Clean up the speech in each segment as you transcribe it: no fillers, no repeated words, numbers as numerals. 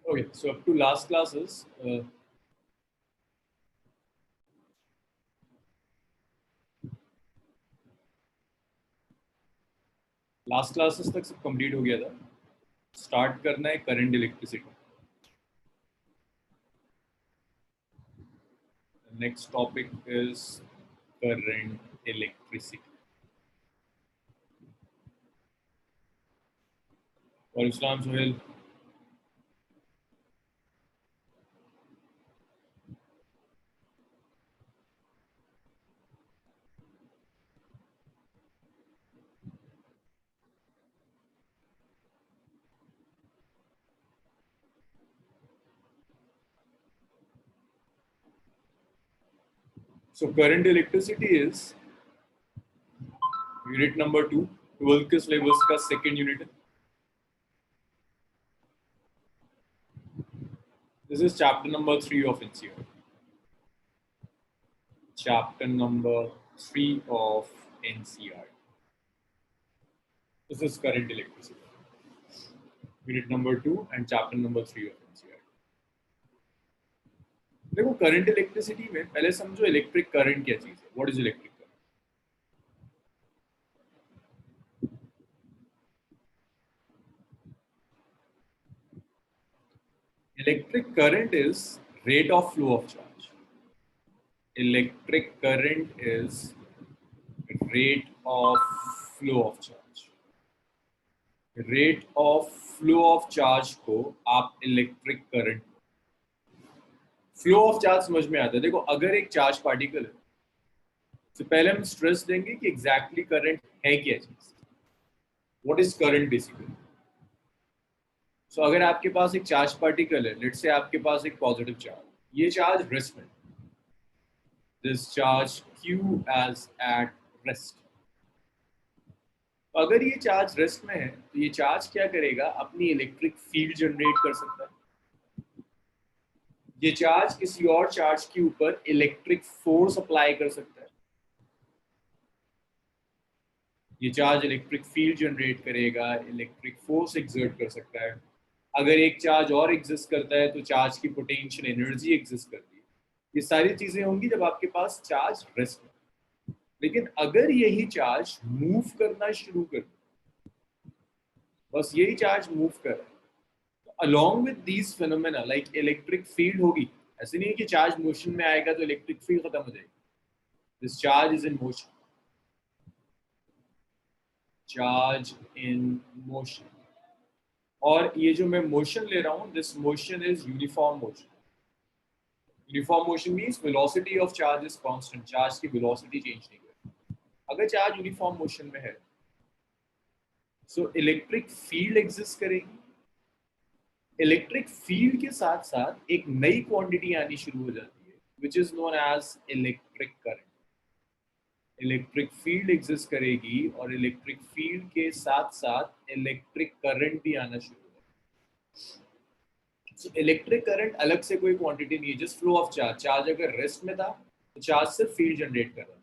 Okay, so up to last classes, last classes तक सब complete हो गया था. स्टार्ट करना है current electricity. Next topic is current electricity. और इस्लाम Sohail. So current electricity is unit number 2, 12th के syllabus का second unit है. This is chapter number 3 of NCERT. Chapter number 3 of NCERT. This is current electricity. Unit number 2 and chapter number 3 of NCERT. देखो current electricity में पहले समझो electric current क्या चीज है. What is electric current? Electric current is rate of flow of charge. Electric current is rate of flow of charge. Rate of flow of charge को आप electric current. Flow of charge समझ में आता है. देखो अगर एक चार्ज पार्टिकल है तो पहले हम स्ट्रेस देंगे कि एग्जैक्टली करंट है क्या चीज. What is current basically. So अगर आपके पास एक चार्ज पार्टिकल है, लेट्स से आपके पास एक पॉजिटिव चार्ज, ये चार्ज रेस्ट में, this charge Q as at rest. अगर ये चार्ज रेस्ट में है तो ये चार्ज क्या करेगा, अपनी इलेक्ट्रिक फील्ड जनरेट कर सकता है. ये चार्ज किसी और चार्ज के ऊपर इलेक्ट्रिक फोर्स अप्लाई कर सकता है. ये चार्ज इलेक्ट्रिक फील्ड जनरेट करेगा, इलेक्ट्रिक फोर्स एक्सर्ट कर सकता है. अगर एक चार्ज और एग्जिस्ट करता है तो चार्ज की पोटेंशियल एनर्जी एग्जिस्ट करती है. ये सारी चीजें होंगी जब आपके पास चार्ज रेस्ट में. लेकिन अगर यही चार्ज मूव करना शुरू कर दे, बस यही चार्ज मूव कर रहा है, along with these phenomena like electric field होगी. ऐसे नहीं है कि चार्ज मोशन में आएगा तो इलेक्ट्रिक फील्ड खत्म हो जाएगी. This charge is in motion. Charge in motion. और ये जो मैं मोशन ले रहा हूँ, this motion is uniform motion. Uniform motion means velocity of charge is constant. Charge की वेलोसिटी चेंज नहीं करती. अगर चार्ज यूनिफॉर्म मोशन में है सो इलेक्ट्रिक फील्ड एग्जिस्ट करेगी. इलेक्ट्रिक फील्ड के साथ साथ एक नई क्वांटिटी आनी शुरू हो जाती है which is known as electric current. Electric field exist करेगी और इलेक्ट्रिक फील्ड के साथ साथ इलेक्ट्रिक करंट भी आना शुरू होगा. So, इलेक्ट्रिक करंट अलग से कोई क्वांटिटी नहीं है, just flow of charge. Charge अगर रेस्ट में था तो चार्ज सिर्फ फील्ड जनरेट कर रहा है.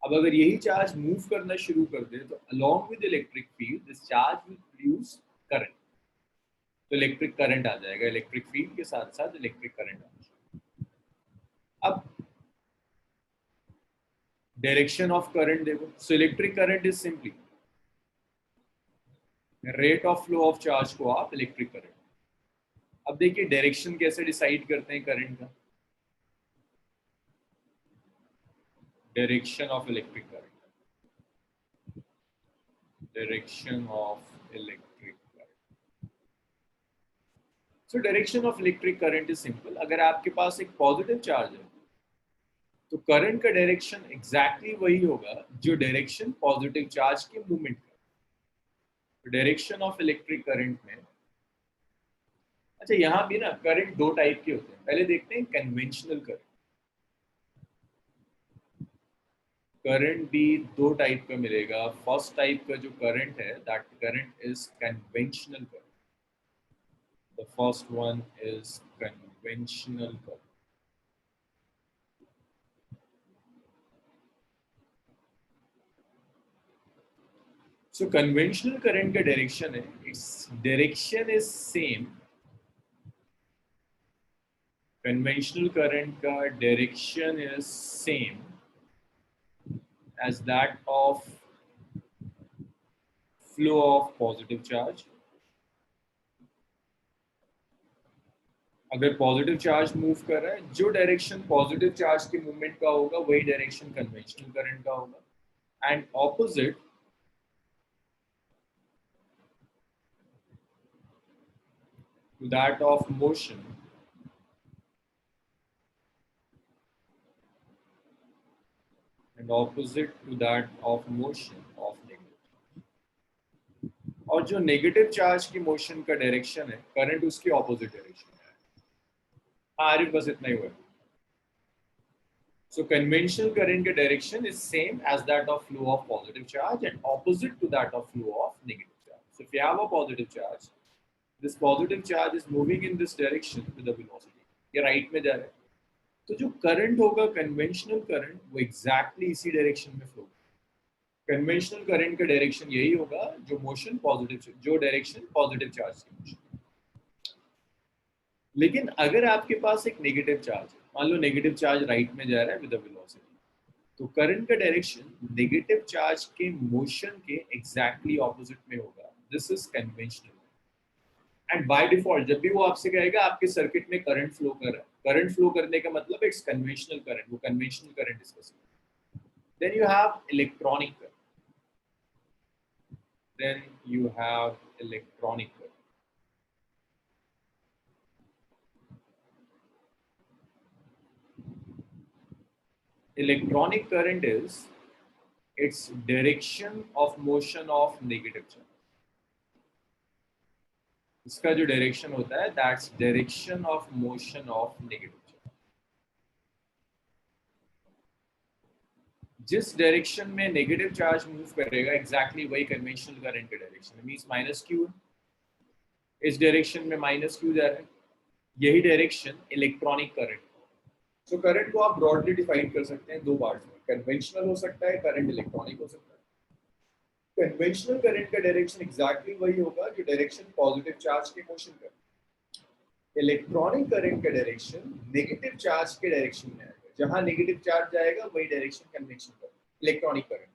अब अगर यही चार्ज मूव करना शुरू कर दे तो along with electric field this charge will produce current. तो इलेक्ट्रिक करंट आ जाएगा. इलेक्ट्रिक फील्ड के साथ साथ इलेक्ट्रिक करंट आ जाएगा. अब डायरेक्शन ऑफ करंट देखो. So electric current is simply rate of flow of charge को आप इलेक्ट्रिक करंट. अब देखिए डायरेक्शन कैसे डिसाइड करते हैं करंट का. Direction of electric current. Direction of electric current. So direction of electric current is simple. अगर आपके पास एक पॉजिटिव चार्ज है तो करंट का डायरेक्शन एग्जैक्टली वही होगा जो डायरेक्शन पॉजिटिव चार्ज के मूवमेंट का. डायरेक्शन ऑफ इलेक्ट्रिक करंट में, अच्छा यहाँ भी ना करंट दो टाइप के होते हैं. पहले देखते हैं कन्वेंशनल करंट. करंट भी दो टाइप का मिलेगा. फर्स्ट टाइप का जो करंट है that current is conventional current. The first one is conventional current. So conventional current का डायरेक्शन है, its direction is same conventional current का direction is same as that of flow of positive charge. अगर positive charge move कर रहा है, जो direction positive charge के movement का होगा वही डायरेक्शन कन्वेंशनल करंट का होगा, and opposite to that of motion and opposite to that of motion of negative। और जो नेगेटिव चार्ज की मोशन का डायरेक्शन है, करंट उसकी ऑपोजिट डायरेक्शन है। आरिफ बस इतना ही हुआ। So conventional current का direction is same as that of flow of positive charge and opposite to that of flow of negative charge. So if you have a positive charge, this positive charge is moving in this direction with a velocity. ये right में जा रहा है, तो जो current होगा conventional current वो exactly इसी डायरेक्शन में फ्लो। कन्वेंशनल करंट का डायरेक्शन यही होगा जो मोशन पॉजिटिव, जो डायरेक्शन पॉजिटिव चार्ज की मोशन। लेकिन अगर आपके पास एक नेगेटिव चार्ज है, मान लो नेगेटिव चार्ज राइट में जा रहा है विद अ वेलोसिटी, तो करंट का डायरेक्शन नेगेटिव चार्ज के मोशन के एग्जैक्टली ऑपोजिट में होगा। This is conventional. And by default जब भी वो आपसे कहेगा आपके सर्किट में करंट फ्लो कर रहा है, करंट फ्लो करने का मतलब इट्स कन्वेंशनल करंट, वो conventional current discuss. Then you have electronic current, then you have electronic current। Electronic current is its direction of motion of negative charge। इसका जो डायरेक्शन होता है that's direction of motion of negative charge. जिस direction में negative charge move करेगा exactly वही conventional current का direction है। मींस माइनस क्यू, इस डायरेक्शन में माइनस क्यू जा रहा है, यही direction electronic current. So current को आप ब्रॉडली डिफाइन कर सकते हैं दो पार्ट्स में, कन्वेंशनल हो सकता है करंट, इलेक्ट्रॉनिक हो सकता है। कन्वेंशनल करंट का डायरेक्शन एग्जैक्टली वही होगा जो डायरेक्शन पॉजिटिव चार्ज के मोशन का। इलेक्ट्रॉनिक करंट का डायरेक्शन नेगेटिव चार्ज के डायरेक्शन में आएगा, जहां नेगेटिव चार्ज जाएगा वही direction conventional current, electronic current.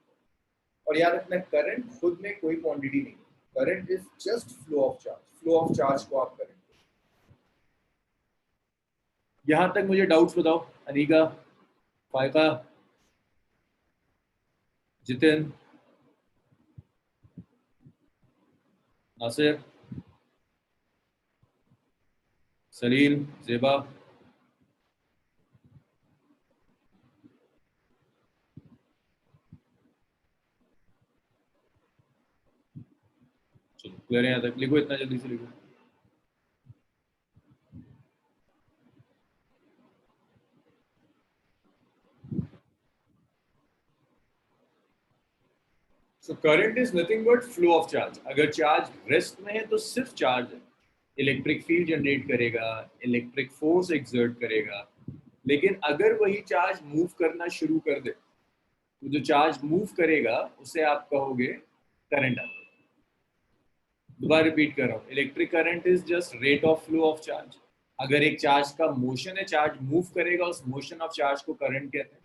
और याद रखना करंट खुद में कोई क्वांटिटी नहीं, current is just flow of charge, flow of charge को आप करंट। यहां तक मुझे डाउट्स बताओ, अनीका, फायका, जितिन, नासिर, सलील, जेबा। चलो क्लियर है, यहाँ तक लिखो, इतना जल्दी से लिखो। So current is nothing but flow of charge. अगर चार्ज रेस्ट में है तो सिर्फ चार्ज है, इलेक्ट्रिक फील्ड जनरेट करेगा, इलेक्ट्रिक फोर्स एक्सर्ट करेगा। लेकिन अगर वही चार्ज मूव करना शुरू कर दे तो जो चार्ज मूव करेगा उसे आप कहोगे करंट। दोबारा रिपीट कर रहा हूँ, electric current is just rate of flow of charge. अगर एक चार्ज का मोशन है, चार्ज मूव करेगा, उस मोशन ऑफ चार्ज को करंट कहते हैं।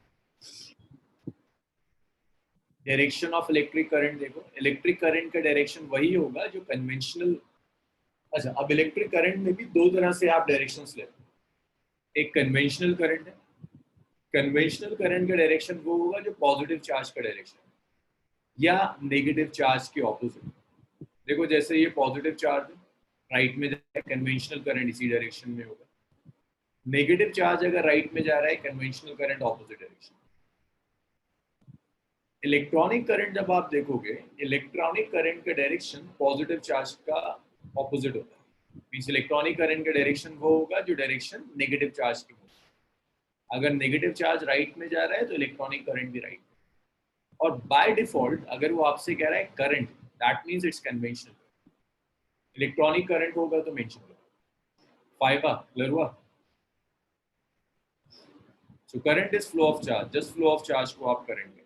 डायरेक्शन ऑफ इलेक्ट्रिक करंट देखो, इलेक्ट्रिक करंट का डायरेक्शन वही होगा जो कन्वेंशनल। अच्छा, अब इलेक्ट्रिक करंट में भी दो तरह से आप डायरेक्शंस लेते हैं। एक कन्वेंशनल करंट है, कन्वेंशनल करंट का डायरेक्शन वो होगा जो पॉजिटिव चार्ज का डायरेक्शन है या नेगेटिव चार्ज के ऑपोजिट। देखो जैसे ये पॉजिटिव चार्ज है, राइट में जाए कन्वेंशनल करंट इसी डायरेक्शन में होगा। नेगेटिव चार्ज अगर राइट में जा रहा है, conventional current opposite direction. Electronic current जब आप देखोगे, इलेक्ट्रॉनिक करंट का डायरेक्शन पॉजिटिव चार्ज का ऑपोजिट होता है। मींस इलेक्ट्रॉनिक करंट का डायरेक्शन वो होगा जो डायरेक्शन नेगेटिव चार्ज की होगी। अगर नेगेटिव चार्ज राइट में जा रहा है तो इलेक्ट्रॉनिक करंट भी राइट में। और बाय डिफॉल्ट अगर वो आपसे कह रहा है current, that means it's conventional. Electronic current होगा तो मेंशन करो। फाइवा क्लियर हुआ? So current is flow of charge, just flow of charge को आप करंट।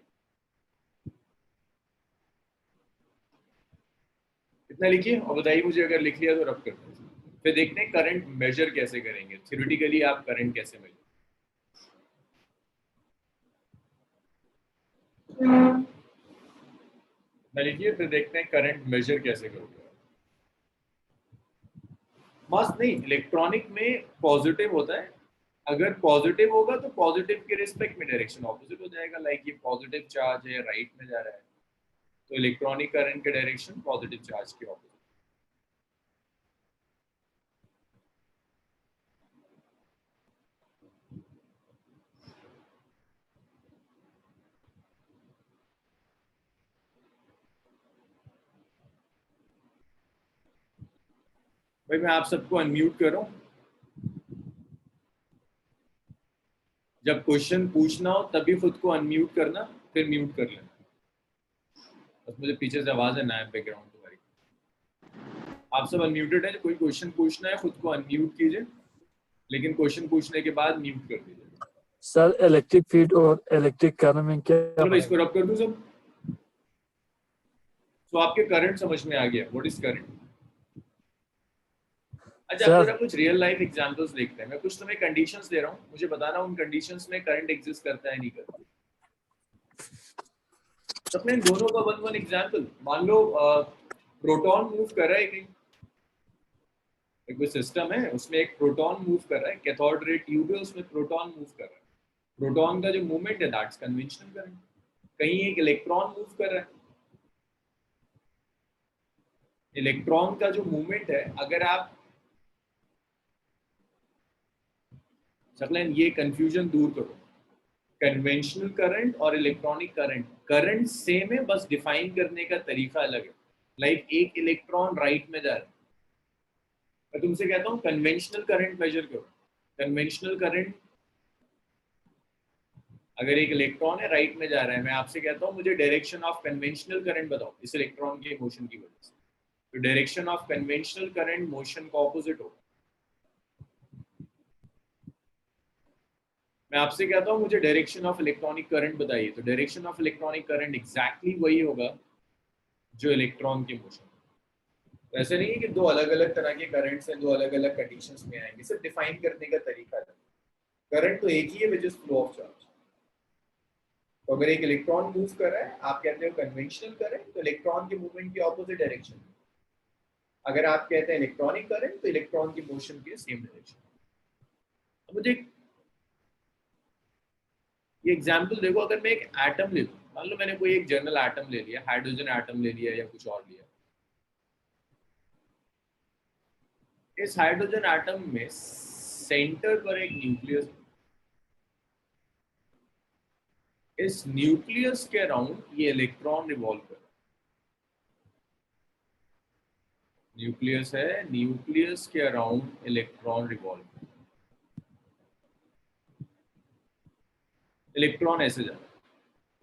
इतना लिखिए और बताइए मुझे, अगर लिख लिया तो रब कर दो। फिर देखते हैं करंट मेजर कैसे करेंगे, थ्योरेटिकली आप करंट कैसे मेजर। लिखिए, फिर देखते हैं करंट मेजर कैसे करोगे। मस्त नहीं, इलेक्ट्रॉनिक में पॉजिटिव होता है, अगर पॉजिटिव होगा तो पॉजिटिव के रिस्पेक्ट में डायरेक्शन ऑपोजिट हो जाएगा। लाइक ये पॉजिटिव चार्ज है, राइट में जा रहा है, तो इलेक्ट्रॉनिक करंट के डायरेक्शन पॉजिटिव चार्ज के ऑपोजिट। भाई मैं आप सबको अनम्यूट कर रहा हूँ, जब क्वेश्चन पूछना हो तभी खुद को अनम्यूट करना, फिर म्यूट कर लेना। बस मुझे पीछे से आवाज है ना बैकग्राउंड तुम्हारी। आप सब अनम्यूटेड है, कोई क्वेश्चन पूछना है खुद को अनम्यूट कीजिए, लेकिन क्वेश्चन पूछने के बाद म्यूट कर दीजिए। सर इलेक्ट्रिक फील्ड और इलेक्ट्रिक करंट में क्या चलो मैं इसको रब कर दूं सब। तो आपके करंट समझ में आ गया, व्हाट इज करंट। अच्छा, अब सर जरा कुछ रियल लाइफ एग्जांपल्स देखते हैं। मैं कुछ तुम्हें कंडीशंस दे रहा हूँ, मुझे बताना उन कंडीशंस में करंट एग्जिस्ट करता है नहीं करता। तो अपने इन दोनों का वन वन एग्जांपल। मान लो प्रोटॉन मूव कर रहा है कहीं, एक कोई सिस्टम है उसमें एक प्रोटॉन मूव कर रहा है, कैथोड रे ट्यूब है उसमें प्रोटॉन मूव कर रहा है। प्रोटॉन का जो मूवमेंट है दैट्स कन्वेंशनल करंट। कहीं एक इलेक्ट्रॉन मूव कर रहा है, इलेक्ट्रॉन का जो मूवमेंट है, अगर आप सकलेन ये कंफ्यूजन दूर करो, कन्वेंशनल करंट और इलेक्ट्रॉनिक करंट, करंट सेम है, बस डिफाइन करने का तरीका अलग है। लाइक एक इलेक्ट्रॉन राइट में जा रहा है, मैं तुमसे कहता हूँ कन्वेंशनल करंट मेजर करो। कन्वेंशनल करंट, अगर एक इलेक्ट्रॉन है राइट में जा रहा है, मैं आपसे कहता हूँ मुझे डायरेक्शन ऑफ कन्वेंशनल करंट बताओ इस इलेक्ट्रॉन के मोशन की वजह से, तो direction of conventional current motion का ऑपोजिट होगा। मैं आपसे कहता हूँ मुझे डायरेक्शन ऑफ इलेक्ट्रॉनिक करंट बताइए, तो direction of electronic current exactly वही होगा जो इलेक्ट्रॉन के मोशन। तो ऐसे नहीं है कि दो अलग अलग तरह के करंट्स हैं, दो अलग अलग कंडीशंस में आएंगे, सिर्फ डिफाइन करने का तरीका है। करंट तो एक ही है, which is flow of charge. तो अगर एक इलेक्ट्रॉन मूव कर रहा है, आप कहते हो कन्वेंशनल करंट, तो इलेक्ट्रॉन के मूवमेंट की ऑपोजिट डायरेक्शन। अगर आप कहते हैं इलेक्ट्रॉनिक करंट, तो इलेक्ट्रॉन की मोशन की सेम डायरेक्शन। मुझे ये एग्जांपल देखो, अगर मैं एक एटम ले लूं, मान लो मैंने कोई एक जनरल एटम ले लिया, हाइड्रोजन एटम ले लिया या कुछ और लिया। इस हाइड्रोजन एटम में सेंटर पर एक न्यूक्लियस, इस न्यूक्लियस के अराउंड ये इलेक्ट्रॉन रिवॉल्व कर, न्यूक्लियस है, न्यूक्लियस के अराउंड इलेक्ट्रॉन रिवॉल्व, इलेक्ट्रॉन ऐसे जा रहा है।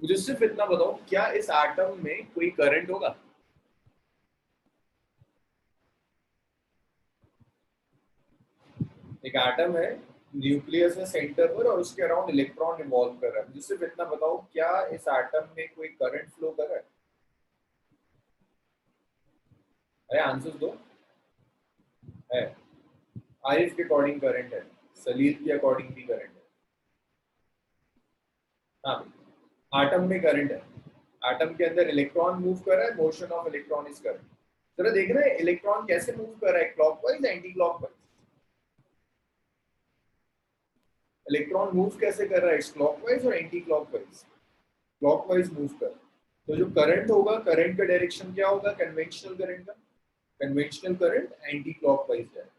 मुझे सिर्फ इतना बताओ, क्या इस एटम में कोई करंट होगा? एक एटम है, न्यूक्लियस है सेंटर पर और उसके अराउंड इलेक्ट्रॉन रिवॉल्व कर रहा है। मुझे सिर्फ इतना बताओ, क्या इस एटम में कोई करंट फ्लो कर रहा है? अरे आंसर दो। है, आरिफ के अकॉर्डिंग करंट है, सलील के अकॉर्डिंग भी करंट है। हाँ, एटम में करंट है, एटम के अंदर इलेक्ट्रॉन मूव कर रहा है, motion of electron is current. जरा देखना है इलेक्ट्रॉन कैसे मूव कर रहा है, clockwise anti clockwise. Electron move कैसे कर रहा है, क्लॉकवाइज और एंटी क्लॉकवाइज। क्लॉकवाइज मूव कर, तो जो करंट होगा, करंट का डायरेक्शन क्या होगा कन्वेंशनल करंट का? कन्वेंशनल करंट एंटी क्लॉकवाइज है।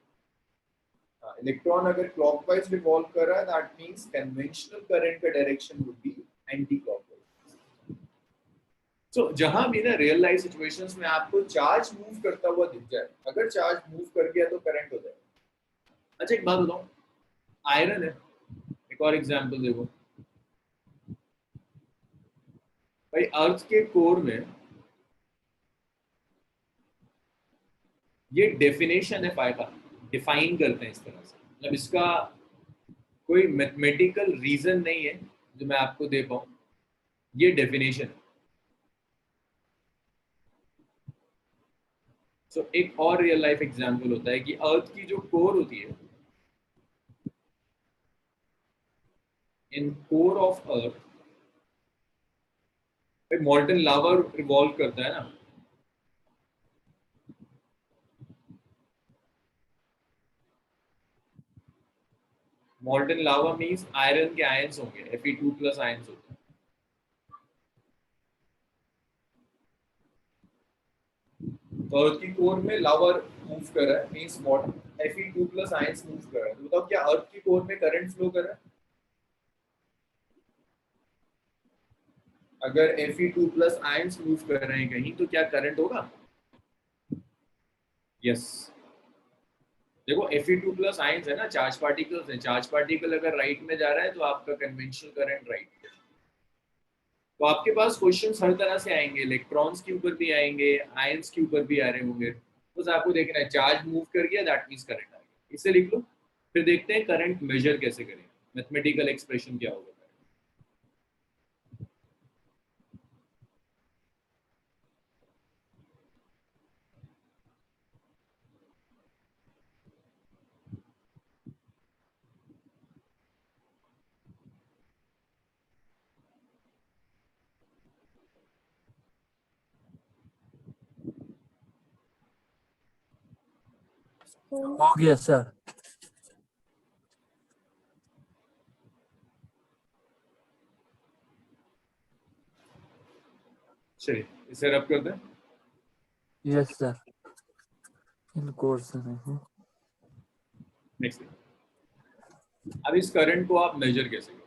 इलेक्ट्रॉन अगर क्लॉकवाइज रिवॉल्व कर रहा है, दैट मींस कन्वेंशनल करंट का direction would be anti clockwise. तो जहां भी ना रियल लाइफ सिचुएशंस में आपको चार्ज मूव करता हुआ दिख जाए, अगर चार्ज मूव कर गया तो करंट हो जाएगा। अच्छा एक बात बताऊं, आयरन है, एक और एग्जांपल देखो भाई, अर्थ के कोर में ये डेफिनेशन है फाइव, डिफाइन करते हैं इस तरह से, मतलब इसका कोई मैथमेटिकल रीजन नहीं है जो मैं आपको दे पाऊं, ये डेफिनेशन है। सो एक और रियल लाइफ एग्जांपल होता है कि अर्थ की जो कोर होती है, in core of earth molten lava revolve करता है ना। मॉल्टन लावा मीन्स आयरन के आयंस होंगे, Fe2+ आयंस होते हैं। तो अर्थ की कोर में लावा मूव कर रहा है, मीन्स Fe2+ आयंस मूव कर रहा है। तो बताओ क्या अर्थ की कोर में करंट फ्लो कर रहा है? अगर Fe2+ आयंस मूव कर रहे हैं कहीं तो क्या करंट होगा? यस। देखो Fe2+ आयंस है ना, चार्ज पार्टिकल्स है। चार्ज पार्टिकल अगर राइट में जा रहा है तो आपका कन्वेंशनल करंट राइट। तो आपके पास क्वेश्चंस हर तरह से आएंगे, इलेक्ट्रॉन्स के ऊपर भी आएंगे, आयंस के ऊपर भी आ रहे होंगे। बस आपको देखना है चार्ज मूव कर गया दैट मींस करंट आ गया, इसे लिख लो। फिर देखते हैं करंट मेजर कैसे करें, मैथमेटिकल एक्सप्रेशन क्या होगा। हो गया सर। चलिए इसे रब कर दें। यस सर, इन कोर्स नहीं। नेक्स्ट, अब इस करंट को आप मेजर कैसे करें?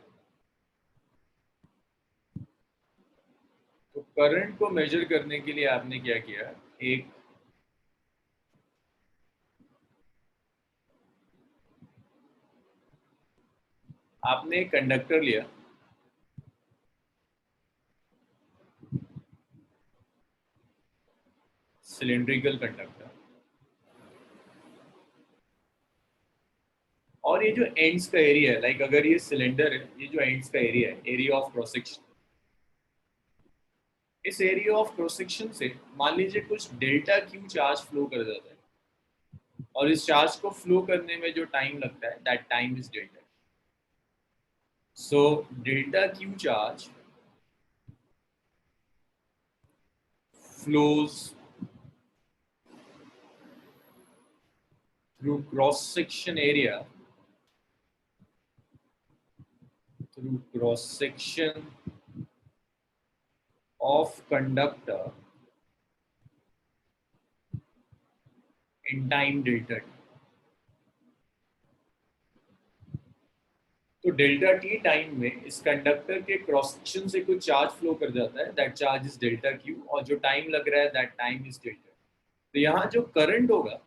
तो करंट को मेजर करने के लिए आपने क्या किया, एक आपने एक कंडक्टर लिया, सिलेंड्रिकल कंडक्टर, और ये जो एंड्स का एरिया है, लाइक अगर ये सिलेंडर है, ये जो एंड्स का एरिया है, एरिया ऑफ क्रॉस सेक्शन, इस एरिया ऑफ क्रॉस सेक्शन से मान लीजिए कुछ डेल्टा क्यू चार्ज फ्लो कर जाता है, और इस चार्ज को फ्लो करने में जो टाइम लगता है that time is delta. So delta Q charge flows through cross section area, through cross section of conductor in time delta t। तो डेल्टा टी टाइम में इस कंडक्टर के क्रॉस सेक्शन से कुछ चार्ज फ्लो कर जाता है, that charge is delta Q, और जो टाइम लग रहा है दैट टाइम इज डेल्टा। तो यहाँ जो करंट होगा,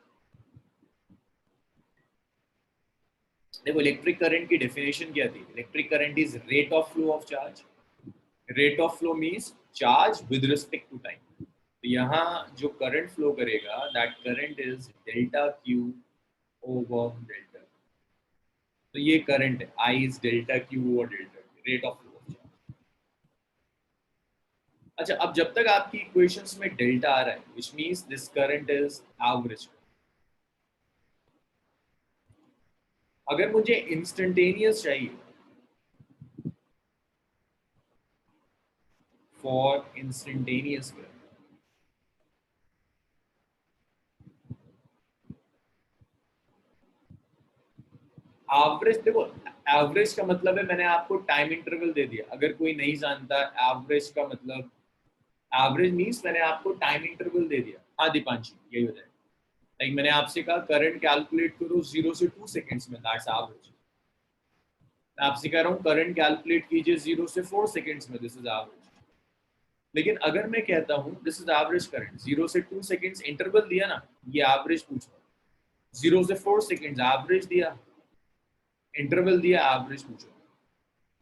देखो इलेक्ट्रिक करंट की डेफिनेशन क्या थी, electric current is rate of flow of charge. Rate of flow means charge with respect to time. तो यहाँ जो करंट फ्लो करेगा that current is delta q over delta. तो ये करंट है, I is delta q over delta, rate of flow of charge. अच्छा, अब जब तक आपकी इक्वेशंस में डेल्टा आ रहा है, which means this current is average. अगर मुझे इंस्टेंटेनियस चाहिए, फॉर इंस्टेंटेनियस करंट, एवरेज, देखो एवरेज का मतलब है मैंने आपको टाइम इंटरवल दे दिया। अगर कोई नहीं जानता एवरेज का मतलब, एवरेज मीन्स मैंने आपको टाइम इंटरवल दे दिया। हाँ दीपांशी यही होता है, लाइक मैंने आपसे कहा करंट कैलकुलेट करो 0 से 2 सेकंड्स में, दैट्स एवरेज। मैं आपसे कह रहा हूँ करंट कैलकुलेट कीजिए 0 से 4 सेकंड्स में, दिस इज एवरेज। लेकिन अगर मैं कहता हूँ दिस इज एवरेज करंट, 0 से 2 सेकंड्स इंटरवल दिया ना, ये एवरेज पूछ रहा है। 0 से 4 सेकंड्स एवरेज दिया, इंटरवल दिया, एवरेज पूछो।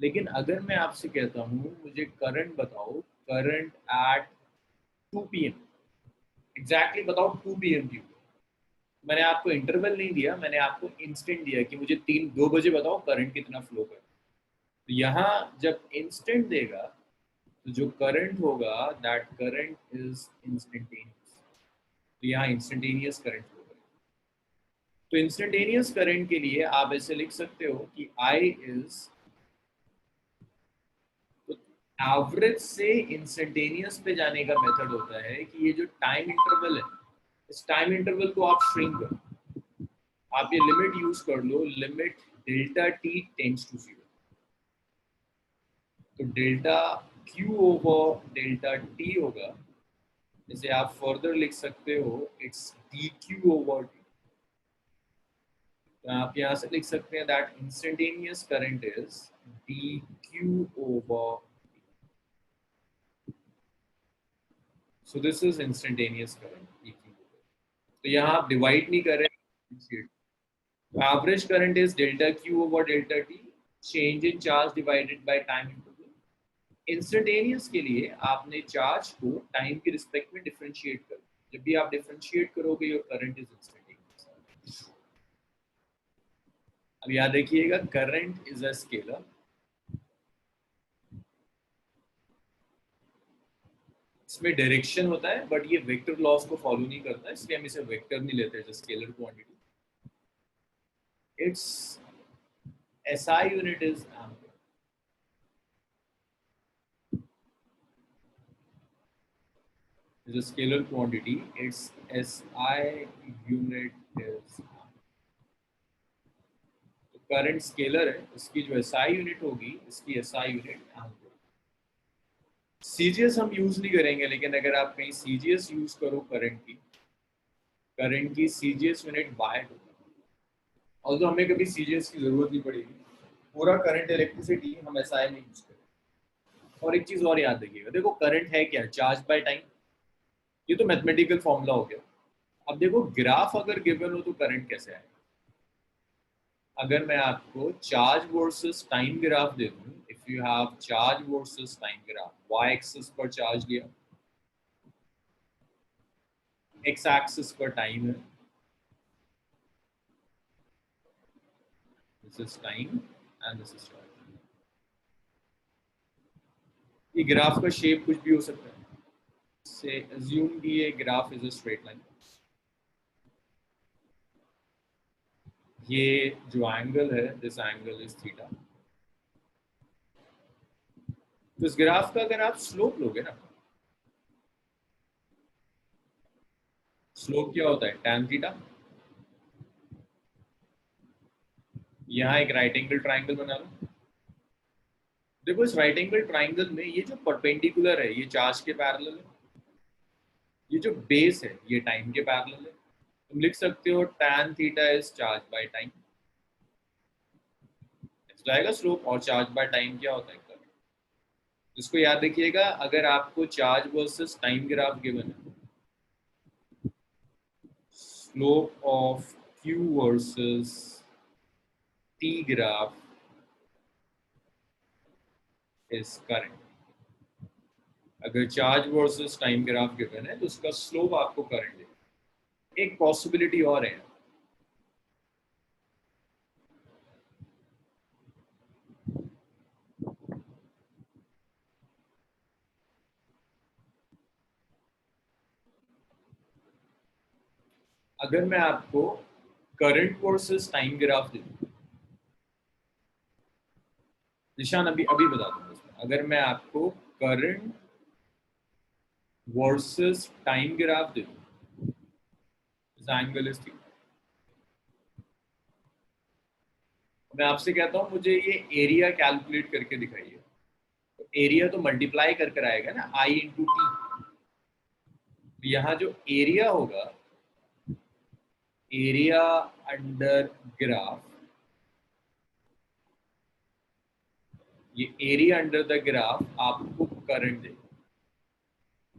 लेकिन अगर मैं आपसे कहता हूँ मुझे करंट बताओ, करंट एट 2 PM, एग्जैक्टली बताओ 2 PM की। मैंने आपको इंटरवल नहीं दिया, मैंने आपको इंस्टेंट दिया कि मुझे 2 बजे बताओ करंट कितना फ्लो कर। तो यहाँ जब इंस्टेंट देगा तो जो करंट होगा दैट करंट इज इंस्टेंटेनियस। तो यहाँ इंस्टेंटेनियस करंट होगा। तो इंस्टेंटेनियस करंट के लिए आप ऐसे लिख सकते हो कि I इज, तो एवरेज से इंस्टेंटेनियस पे जाने का मेथड होता है कि ये जो टाइम इंटरवल है, इस टाइम इंटरवल को आप श्रिंक करो। आप ये लिमिट यूज कर लो, limit delta t tends to 0। तो delta q over delta t होगा, जैसे आप फर्दर लिख सकते हो it's d q over t. तो आप यहाँ से लिख सकते हैं that instantaneous current is d q over, so this is instantaneous current d q. तो यहाँ आप डिवाइड नहीं कर रहे, तो average current is delta q over delta t, change in charge divided by time interval. Instantaneous के लिए आपने चार्ज को टाइम के रिस्पेक्ट में डिफरेंशिएट कर, जब भी आप डिफरेंशिएट करोगे योर करंट इज इंस्टेंटेनियस। अब याद रखिएगा करंट इज अ स्केलर, इसमें डायरेक्शन होता है बट ये वेक्टर लॉस को फॉलो नहीं करता, इसलिए हम इसे वेक्टर नहीं लेते as a scalar quantity. Its SI unit is ampere. is a scalar quantity, its SI unit is, तो करंट स्केलर है, इसकी जो SI यूनिट होगी, इसकी SI यूनिट एम्पीयर। CGS हम यूज नहीं करेंगे, लेकिन अगर आप कहीं CGS यूज करो करंट की CGS यूनिट वाट होगा। ऑल्दो हमें कभी CGS की जरूरत नहीं पड़ेगी, पूरा करंट इलेक्ट्रिसिटी हम SI में यूज करेंगे। और एक चीज और याद रखिएगा, देखो करंट है क्या, चार्ज बाय टाइम, ये तो मैथमेटिकल फॉर्मूला हो गया। अब देखो ग्राफ अगर गिवन हो तो करंट कैसे आएगा। अगर मैं आपको चार्ज वर्सेस टाइम ग्राफ दे दूं, if you have charge versus time graph, y axis पर चार्ज लिया, x एक्सिस पर टाइम है, this is time and this is charge. ये ग्राफ का शेप कुछ भी हो सकता है, से अज्यूम कि ये graph is a straight line. ये जो एंगल है, दिस एंगल इज थीटा। तो इस ग्राफ का अगर आप स्लोप लोगे ना, स्लोप क्या होता है, tan थीटा। यहाँ एक राइट एंगल ट्राइंगल बना लो। देखो इस राइट एंगल ट्राइंगल में ये जो परपेंडिकुलर है ये चार्ज के पैरेलल है, ये जो बेस है ये टाइम के पैरेलल है। तुम लिख सकते हो tan theta is charge by time, जाएगा स्लोप, और चार्ज बाय टाइम क्या होता है करंट। इसको याद रखिएगा, अगर आपको charge versus time graph given है, slope of Q versus T graph is current. अगर charge versus time graph given है तो उसका स्लोप आपको करंट देगा। एक पॉसिबिलिटी और है, अगर मैं आपको करंट वर्सेस टाइम ग्राफ दे दूं, निशान अभी अभी बता दूंगा इसमें, अगर मैं आपको करंट वर्सेस टाइम ग्राफ दे दूं, एंगल इज थीटा, मैं आपसे कहता हूं मुझे ये एरिया कैलकुलेट करके दिखाइए, तो एरिया तो मल्टीप्लाई कर कर आएगा ना, I इंटू टी। यहाँ जो एरिया होगा, एरिया अंडर ग्राफ, ये एरिया अंडर द ग्राफ आपको करंट देगा।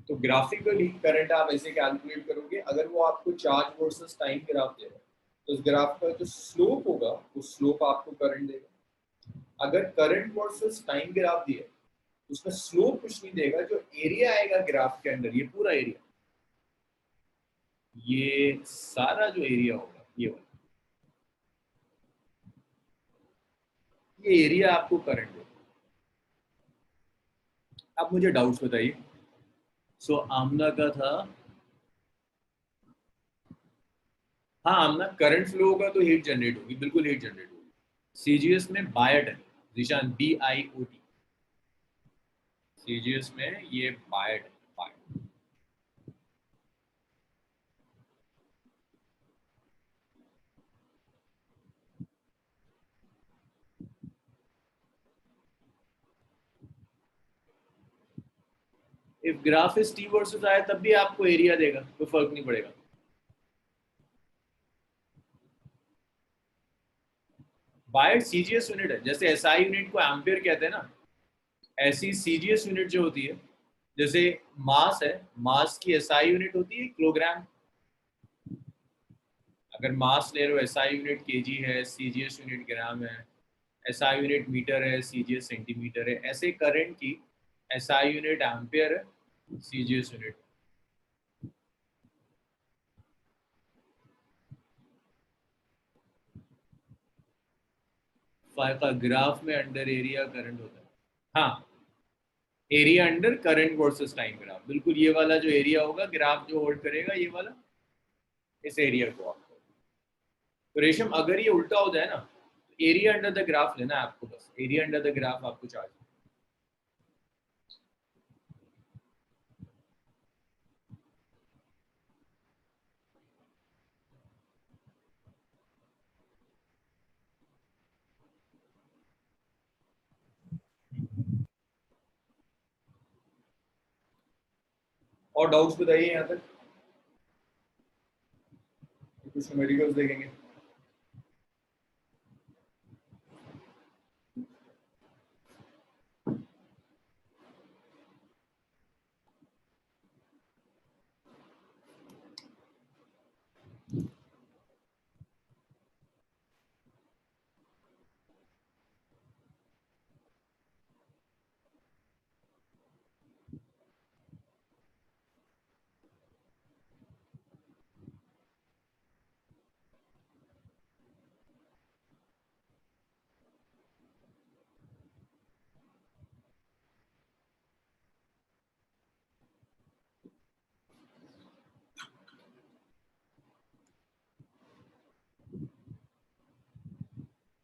तो ग्राफिकली करंट आप ऐसे कैलकुलेट करोगे, अगर वो आपको चार्ज वर्सेस टाइम ग्राफ दे रहा है तो उस ग्राफ का जो स्लोप होगा उस स्लोप आपको करंट देगा। अगर करंट वर्सेस टाइम ग्राफ दिया उसका स्लोप कुछ नहीं देगा, जो एरिया आएगा ग्राफ के अंदर, ये पूरा एरिया, ये सारा जो एरिया होगा ये वाला, ये एरिया आपको करंट देगा। अब मुझे डाउट्स बताइए। सो आमना का था हाँ हम ना करंट फ्लो होगा तो हीट जनरेट होगी, बिल्कुल हीट जनरेट होगी। सीजीएस में बायट है जिशान, BIOT। सीजीएस में ये बायट है, by t. If graph is t versus आया तब भी आपको एरिया देगा, कोई फर्क नहीं पड़ेगा। बायट सीजीएस यूनिट है, जैसे एसआई यूनिट को एम्पियर कहते हैं ना, ऐसी सीजीएस यूनिट जो होती है, जैसे मास है, मास की एसआई यूनिट होती है किलोग्राम। अगर मास ले रहे हो एसआई यूनिट केजी है, सीजीएस यूनिट ग्राम है, एसआई यूनिट मीटर है, सीजीएस सेंटीमीटर है। ऐसे करंट की एसआई यूनिट एम्पियर है, सीजीएस यूनिट। फाइका ग्राफ में अंडर एरिया करंट होता है। हाँ, area under current versus time graph, बिल्कुल ये वाला जो एरिया होगा ग्राफ जो होल्ड करेगा, ये वाला, इस एरिया को आपको। तो रेशम अगर ये उल्टा हो जाए ना, तो एरिया अंडर द ग्राफ लेना है आपको, बस एरिया अंडर द ग्राफ आपको चार्ज। और डाउट्स बताइए यहाँ तक, कुछ न्यूमेरिकल्स देखेंगे।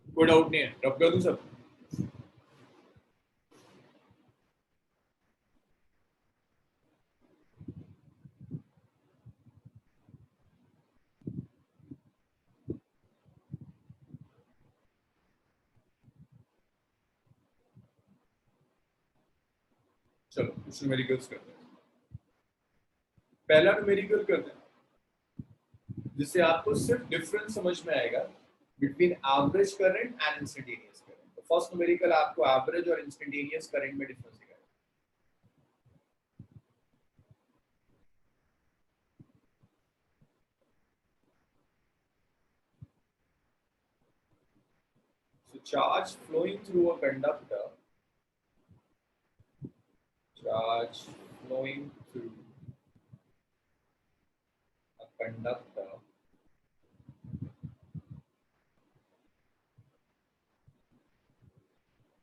कोई डाउट नहीं है, रब कर दूं सब। चलो कुछ न्यूमेरिकल्स करते हैं। पहला न्यूमेरिकल करते हैं जिससे आपको सिर्फ डिफरेंस समझ में आएगा between average current and instantaneous current. तो फर्स्ट न्यूमेरिकल आपको एवरेज और इंस्टेंटेनियस करंट में डिफरेंस दिखाएगा। So charge flowing through a conductor, charge flowing through a conductor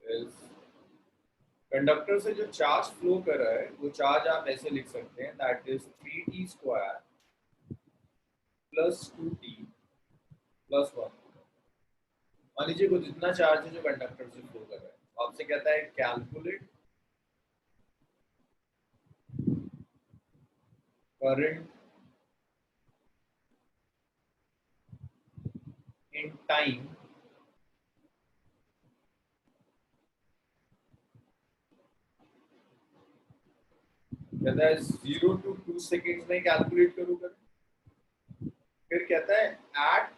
is, conductor से जो चार्ज फ्लो कर रहा है वो चार्ज आप ऐसे लिख सकते हैं, that is 3t² plus 2t plus 1। मान लीजिए को जितना चार्ज है जो कंडक्टर से फ्लो कर रहा है, तो आपसे कहता है कैलकुलेट करंट इन टाइम कहता है 0 to 2 सेकेंड्स में कैलकुलेट करो कर। फिर कहता है at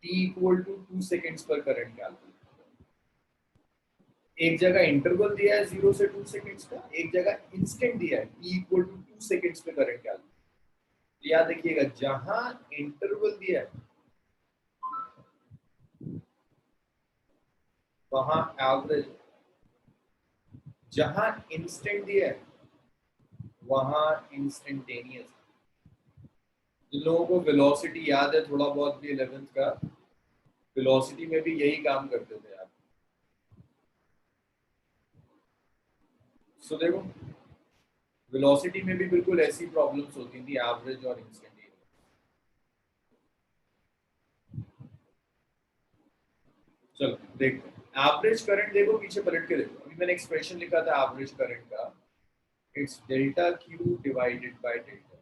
t equal to 2 seconds पर करंट कैलकुलेट। एक जगह इंटरवल दिया है 0 से 2 सेकेंड्स का, एक जगह इंस्टेंट दिया है t इक्वल टू 2 सेकेंड्स पे करंट कैलकुलेट। याद रखिएगा जहां इंटरवल दिया है वहां एवरेज, जहां इंस्टेंट दिया है वहां इंस्टेंटेनियस। जिन लोगों को वेलोसिटी याद है थोड़ा बहुत भी 11th का, वेलोसिटी में भी यही काम करते थे आप। सो देखो वेलोसिटी में भी बिल्कुल ऐसी प्रॉब्लम्स होती थी, एवरेज और इंस्टेंटेनियस। चलो देखते हैं एवरेज करंट। देखो पीछे पलट के देखो, अभी मैंने एक्सप्रेशन लिखा था एवरेज करंट का, it's delta Q divided by delta.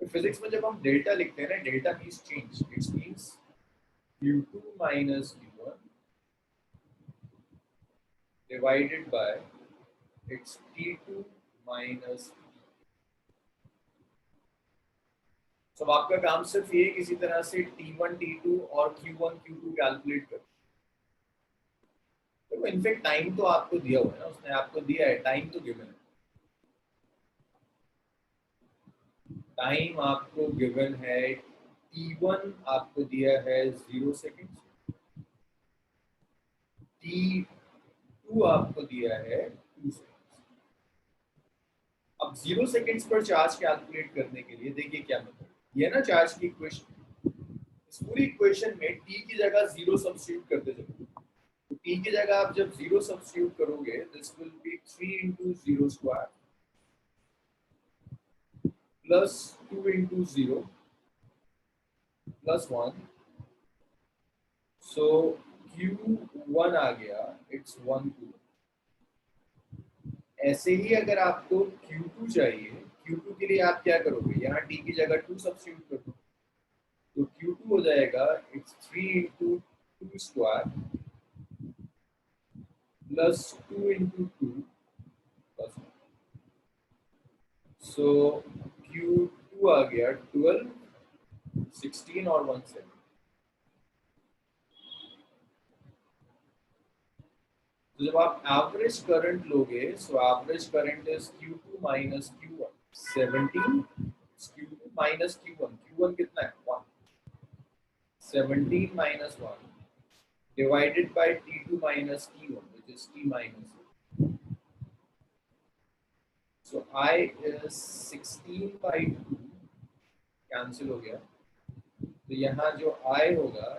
तो फिजिक्स में जब हम डेल्टा लिखते हैं ना, delta means change, it's means Q2 minus Q1 divided by its T2 minus T। तो आपका काम सिर्फ ये किसी तरह से T1 T2 और Q1 Q2 कैलकुलेट कर। तो इनफैक्ट टाइम तो आपको दिया हुआ है ना, उसने आपको दिया है टाइम तो गिवन है, टाइम आपको गिवन है। T1 आपको दिया है 0 सेकेंड, T2 आपको दिया है 2 सेकेंड। अब 0 सेकेंड्स पर चार्ज कैलकुलेट करने के लिए देखिए क्या मतलब, ये ना चार्ज की इक्वेशन, इस पूरी इक्वेशन में t की जगह 0 सब्स्टिट्यूट करते चलो। तो t की जगह आप जब 0 सब्स्टिट्यूट करोगे, this will be 3 into 0 square plus 2 into 0 plus 1, so q1 आ गया, it's 1 2। ऐसे ही अगर आपको q2 चाहिए, q2 के लिए आप क्या करोगे, यहाँ t की जगह 2 सब्स्टिट्यूट कर दो, तो q2 हो जाएगा it's 3 into 2 square plus 2 into 2 plus 1, so q2 आ गया 12 16 और 1 7। तो जब आप एवरेज करंट लोगे, so average current is Q2 minus Q1 17, Q2 minus Q1, Q1 कितना है 1, 17 minus 1 divided by T2 minus T1 which is T minus 1, so I is 16 by 2 cancel हो गया, तो यहाँ जो I होगा,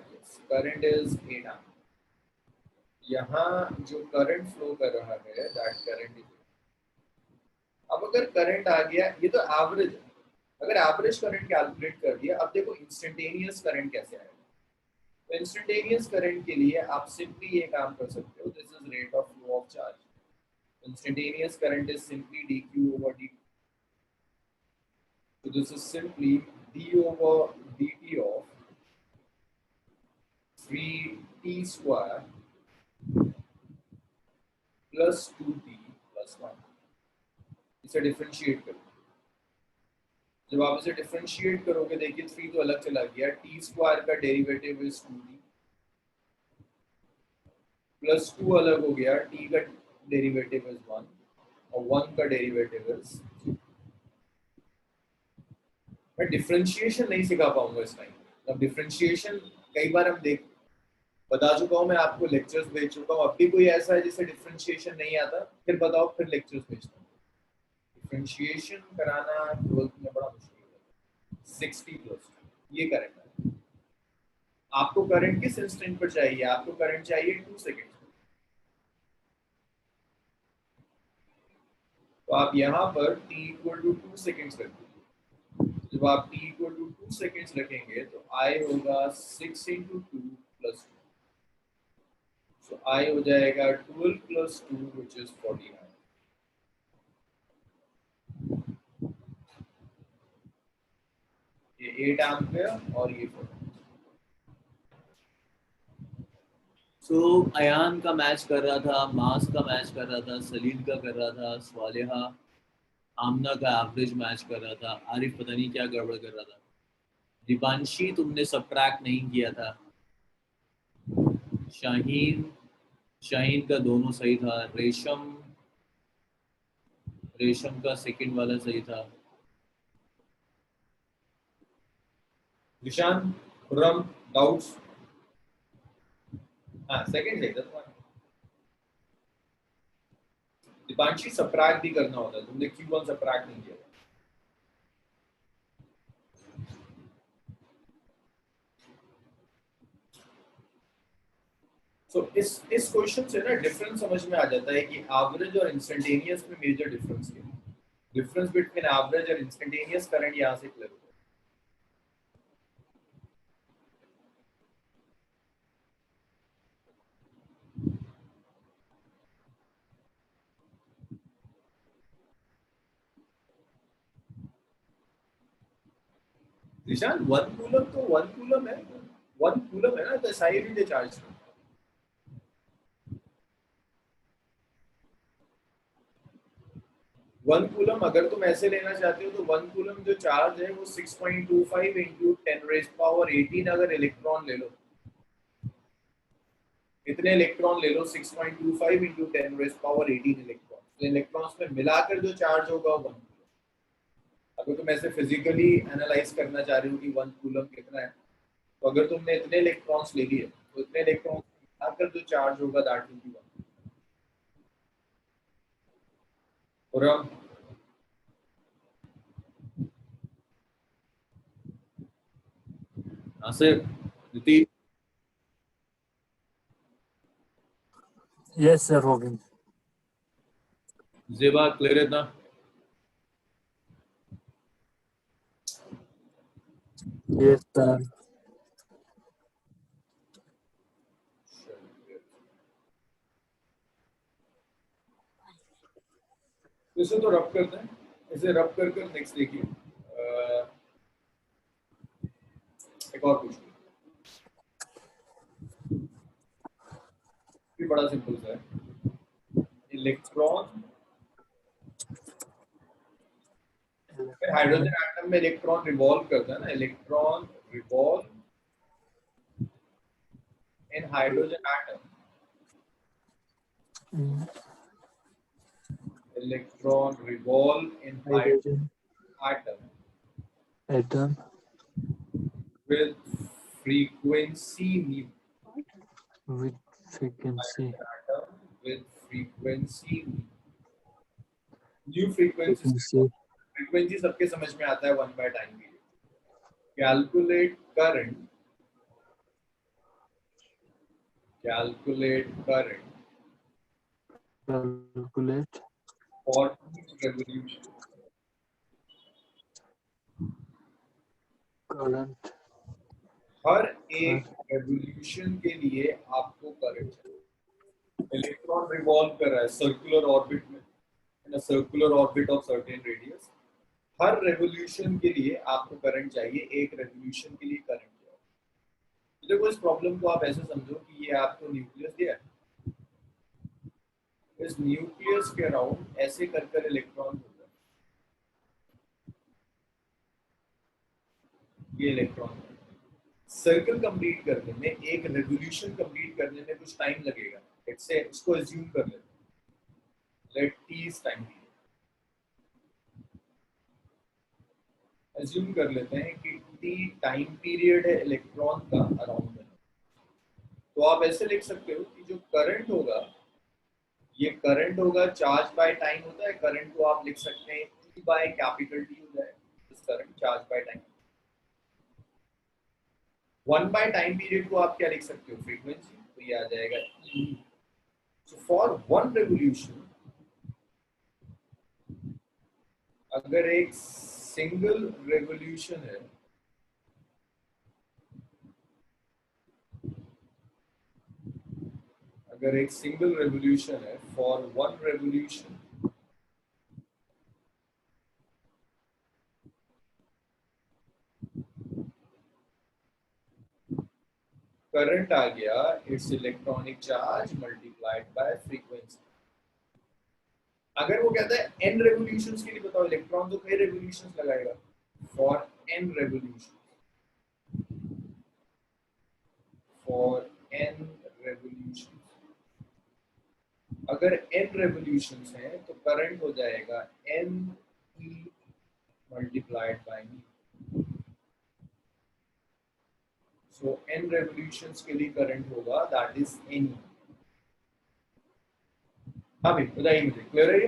करंट इज 8 amp, यहाँ जो करंट फ्लो कर रहा है दैट करंट इज। अब अगर करंट आ गया, ये तो एवरेज है, अगर एवरेज करंट कैलकुलेट कर दिया, अब देखो इंस्टेंटेनियस करंट कैसे आएगा। तो इंस्टेंटेनियस करंट के लिए आप सिंपली ये काम कर सकते हो, this is rate of flow of charge. Instantaneous current is simply dq over dt, so this is simply d over dt of 3t square plus 2t plus 1। इसे डिफरेंशिएट करो, जब आप इसे डिफरेंशिएट करोगे, देखिए 3 तो अलग चला गया, टी स्क्वायर का डेरिवेटिव इज 2t प्लस 2 अलग हो गया, t का डेरिवेटिव इज 1 और 1 का डेरिवेटिव इज। मैं डिफरेंशिएशन नहीं सिखा पाऊंगा इस टाइम, अब डिफरेंशिएशन कई बार हम देख बता चुका हूँ, मैं आपको लेक्चर्स भेज चुका हूँ। अब भी कोई ऐसा है जिसे डिफरेंशिएशन नहीं आता, फिर बताओ, फिर लेक्चर्स भेजता हूँ। डिफरेंशिएशन कराना 12th में बड़ा मुश्किल है, 60 प्लस ये करंट है। आपको करंट किस इंस्टेंट पर चाहिए, आपको करंट चाहिए 2 सेकेंड, तो आप यहाँ पर t इक्वल टू 2 सेकेंड्स रख दीजिए। जब आप t इक्वल टू 2 सेकेंड्स रखेंगे तो I होगा 6 into 2 plus 2, so I हो जाएगा 12 plus 2 which is 49। ये 8 एम्पियर और ये 4। सो अयान का मैच कर रहा था, मास का मैच कर रहा था, सलील का कर रहा था, स्वालिहा आमना का एवरेज मैच कर रहा था, आरिफ पता नहीं क्या गड़बड़ कर रहा था, दीपांशी तुमने सबट्रैक्ट नहीं किया था, शाहीन शाहीन का दोनों सही था, रेशम का सेकंड वाला सही था, निशान खुर्रम डाउट्स, हाँ सेकंड सही था। दीपांशी सबट्रैक्ट भी करना होता है, तुमने Q1 सबट्रैक्ट नहीं किया। So, इस क्वेश्चन से ना डिफरेंस समझ में आ जाता है कि एवरेज और इंस्टेंटेनियस में मेजर डिफरेंस क्या है। डिफरेंस बिटवीन एवरेज और इंस्टेंटेनियस करंट यहाँ से क्लियर होता है। निशान 1 कूलम तो 1 कूलम है, 1 कूलम है ना, the SI unit charge. 1 coulomb अगर तुम ऐसे लेना चाहते हो तो 1 कूलम जो चार्ज है वो 6.25 इंटू 10⁻18 अगर इलेक्ट्रॉन ले लो, इतने इलेक्ट्रॉन ले लो, 6.25 इंटू 10⁻18 इलेक्ट्रॉन, तो इलेक्ट्रॉन्स में मिलाकर जो चार्ज होगा 1 कूलम। अगर तुम ऐसे फिजिकली एनालाइज करना चाह रहे हो कि 1 कूलम कितना है, तो अगर तुमने इतने इलेक्ट्रॉन्स ले लिए तो इतने इलेक्ट्रॉन्स मिलाकर जो चार्ज होगा दैट विल बी 1। और अब Nasir, Nitish, Yes, sir, Robin. Zeba, clear है ना? Yes, sir. इसे तो रब करते हैं, इसे रब कर कर नेक्स्ट देखिए। एक और क्वेश्चन, ये बड़ा सिंपल सा है। इलेक्ट्रॉन, हाइड्रोजन एटम में इलेक्ट्रॉन रिवॉल्व करता है ना, electron revolve in hydrogen atom, Mm, electron revolve in hydrogen atom atom with frequency mu, with frequency atom with frequency new frequency, frequency frequency सबके समझ में आता है 1 by time period। calculate current, calculate current calculate for each revolution, current her for एक revolution के लिए आपको current चाहिए। इलेक्ट्रॉन रिवॉल्व कर रहा है सर्कुलर ऑर्बिट में, in a circular orbit of certain radius, हर रेवोल्यूशन के लिए आपको करंट चाहिए, एक रेवोल्यूशन के लिए करंट चाहिए। तो देखो इस प्रॉब्लम को आप ऐसे समझो कि ये आपको न्यूक्लियस दिया है, इस न्यूक्लियस के अराउंड ऐसे कर कर इलेक्ट्रॉन होता है, ये इलेक्ट्रॉन सर्कल कंप्लीट करने में, एक रेवोल्यूशन कंप्लीट करने में कुछ टाइम लगेगा। लेट्स से इसको अज्यूम कर लेते हैं, let T is time, assume कर लेते हैं कि टी टाइम पीरियड है इलेक्ट्रॉन का अराउंड में। तो आप ऐसे लिख सकते हो कि जो करंट होगा, ये करंट होगा, चार्ज बाय टाइम होता है, करंट को आप लिख सकते हैं E बाय कैपिटल टी हो जाएगा, इस current charge by time. 1 by time period को आप क्या लिख सकते हो, फ्रीक्वेंसी, तो ये आ जाएगा E। सो फॉर 1 रेवोल्यूशन, अगर एक सिंगल रेवोल्यूशन है, अगर एक सिंगल रेवोल्यूशन है, फॉर 1 रेवोल्यूशन करंट आ गया, it's electronic charge multiplied by frequency. अगर वो कहता है n रेवोल्यूशंस के लिए बताओ, इलेक्ट्रॉन तो कई रेवोल्यूशंस लगाएगा, for n revolution, for n revolution, अगर n रेवोल्यूशंस हैं तो करंट हो जाएगा n e multiplied by e। So n revolutions के लिए करंट होगा दैट इज n। हाँ भाई बताइए, मुझे क्लियर है ये?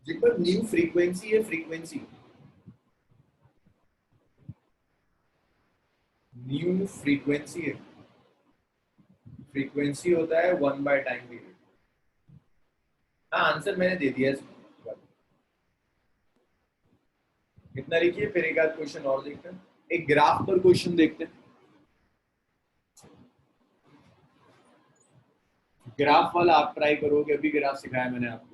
जिन पर न्यू फ्रीक्वेंसी है, फ्रीक्वेंसी, न्यू फ्रीक्वेंसी है, फ्रीक्वेंसी होता है 1 बाय टाइम पीरियड। हाँ आंसर मैंने दे दिया है। इतना लिखिए, फिर एक आध क्वेश्चन और देखते हैं। एक ग्राफ पर क्वेश्चन देखते हैं। ग्राफ वाला आप ट्राई करोगे, अभी ग्राफ सिखाया मैंने आपको।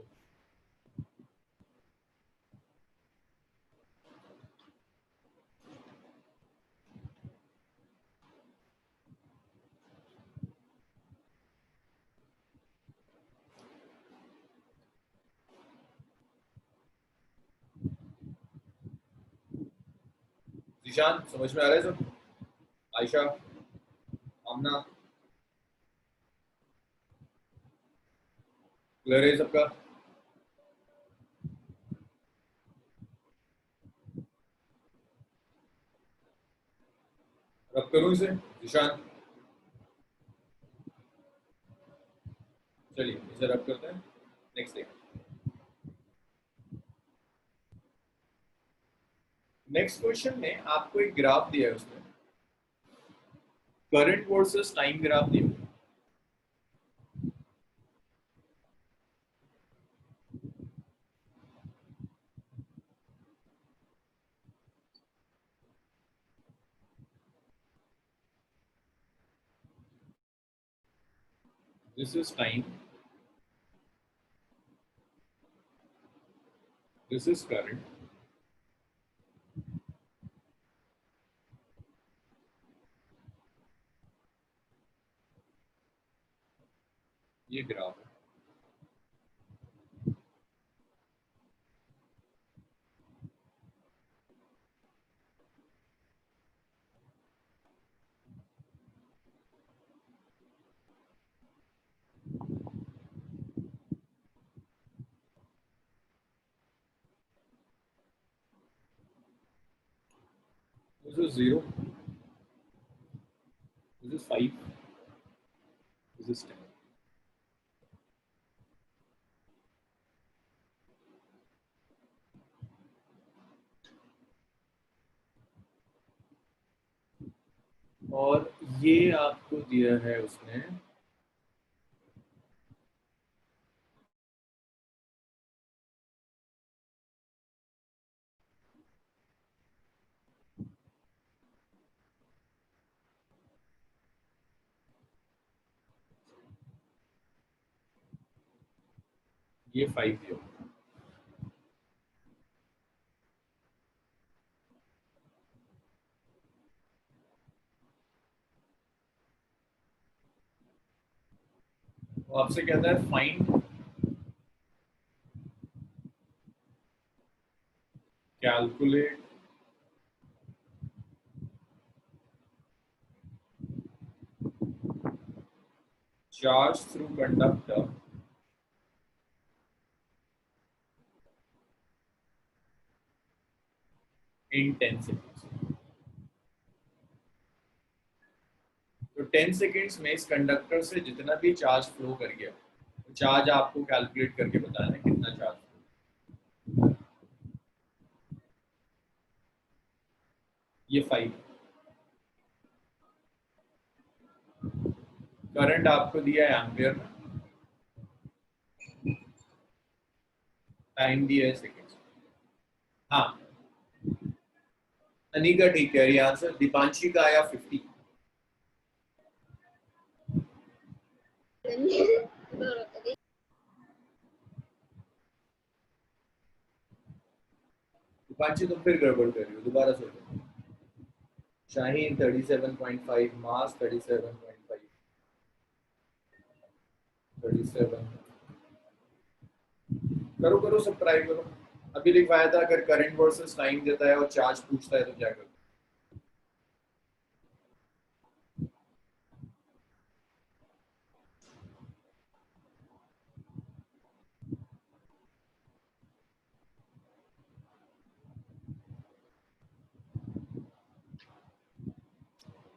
जीशान समझ में आ रहा है सब? आयशा, आमना, क्लियर है सबका? रब करूं इसे जीशान? चलिए इसे रब करते हैं। नेक्स्ट देखते हैं। नेक्स्ट क्वेश्चन में आपको एक ग्राफ दिया है, उसमें करंट वर्सेस टाइम ग्राफ दिया है। This is time. This is current. ये ग्राफ है। This is 0. This is 5. This is 10. और ये आपको दिया है उसने ये 5 दिया। तो आपसे कहता है find calculate charge through conductor in 10 seconds. तो 10 सेकेंड्स में इस कंडक्टर से जितना भी चार्ज फ्लो कर गया, तो चार्ज आपको कैलकुलेट करके बताना है कितना चार्ज। ये 5। करंट आपको दिया है एम्पियर में, टाइम दिया है सेकेंड्स। हाँ, अनिका ठीक है, ये आंसर। दीपांशी का आया 50। दीपांशी तुम फिर गड़बड़ कर रही हो, दोबारा सोचो। शाहीन 37.5, मास 37.5, 37। करो करो, सब ट्राई करो। अभी लिखवाया था अगर करंट वर्सेस टाइम देता है और चार्ज पूछता है तो क्या करो?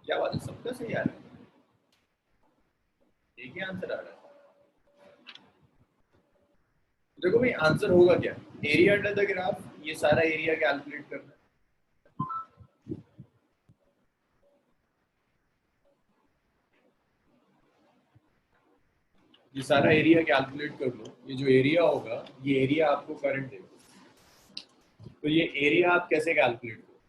क्या बात है, सबका सही आ रहा है, एक ही आंसर आ रहा है। देखो भाई, आंसर होगा क्या? एरिया अंडर द ग्राफ, ये सारा एरिया कैलकुलेट करना है। ये सारा एरिया कैलकुलेट कर लो, ये जो एरिया होगा ये एरिया आपको करंट देगा। तो ये एरिया आप कैसे कैलकुलेट करो?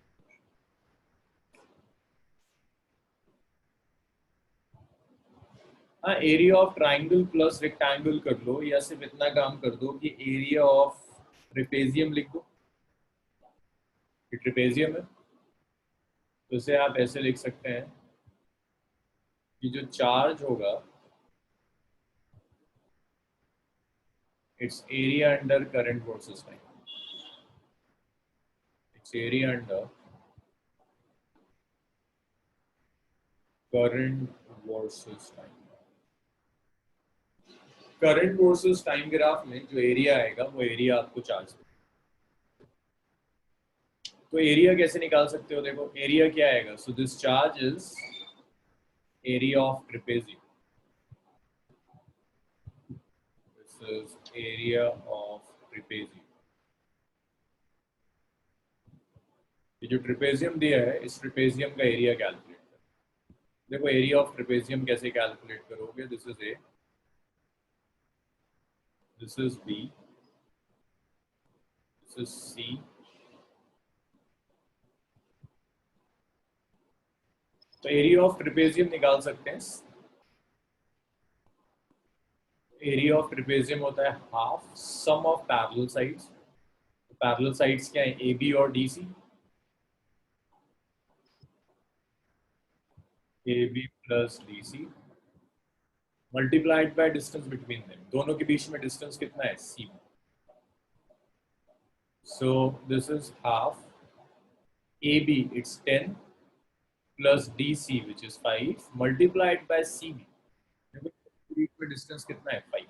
हाँ, area of triangle plus rectangle कर लो, या सिर्फ इतना काम कर दो कि एरिया ऑफ ट्रेपेजियम लिख दो। ये ट्रेपेजियम है, तो इसे आप ऐसे लिख सकते हैं कि जो चार्ज होगा it's area under current versus time, it's area under current versus time. Current versus time graph में जो एरिया आएगा वो एरिया आपको चार्ज। तो एरिया कैसे निकाल सकते हो? देखो एरिया क्या आएगा, so this charge is area of trapezium, this is area of trapezium. ये जो ट्रेपेजियम दिया है, इस ट्रेपेजियम का एरिया कैलकुलेट करो। देखो एरिया ऑफ ट्रेपेजियम कैसे कैलकुलेट करोगे, this is A, this is B, this is C, तो एरिया ऑफ ट्रेपेजियम निकाल सकते हैं। एरिया ऑफ ट्रेपेजियम होता है half sum of parallel sides. Parallel sides क्या है, ए बी और d c, a b plus d c multiplied by distance between them, दोनों के बीच में डिस्टेंस कितना है, c. So this is half a b, it's 10 plus d c which is 5 multiplied by c b, बीच में distance कितना है, 5।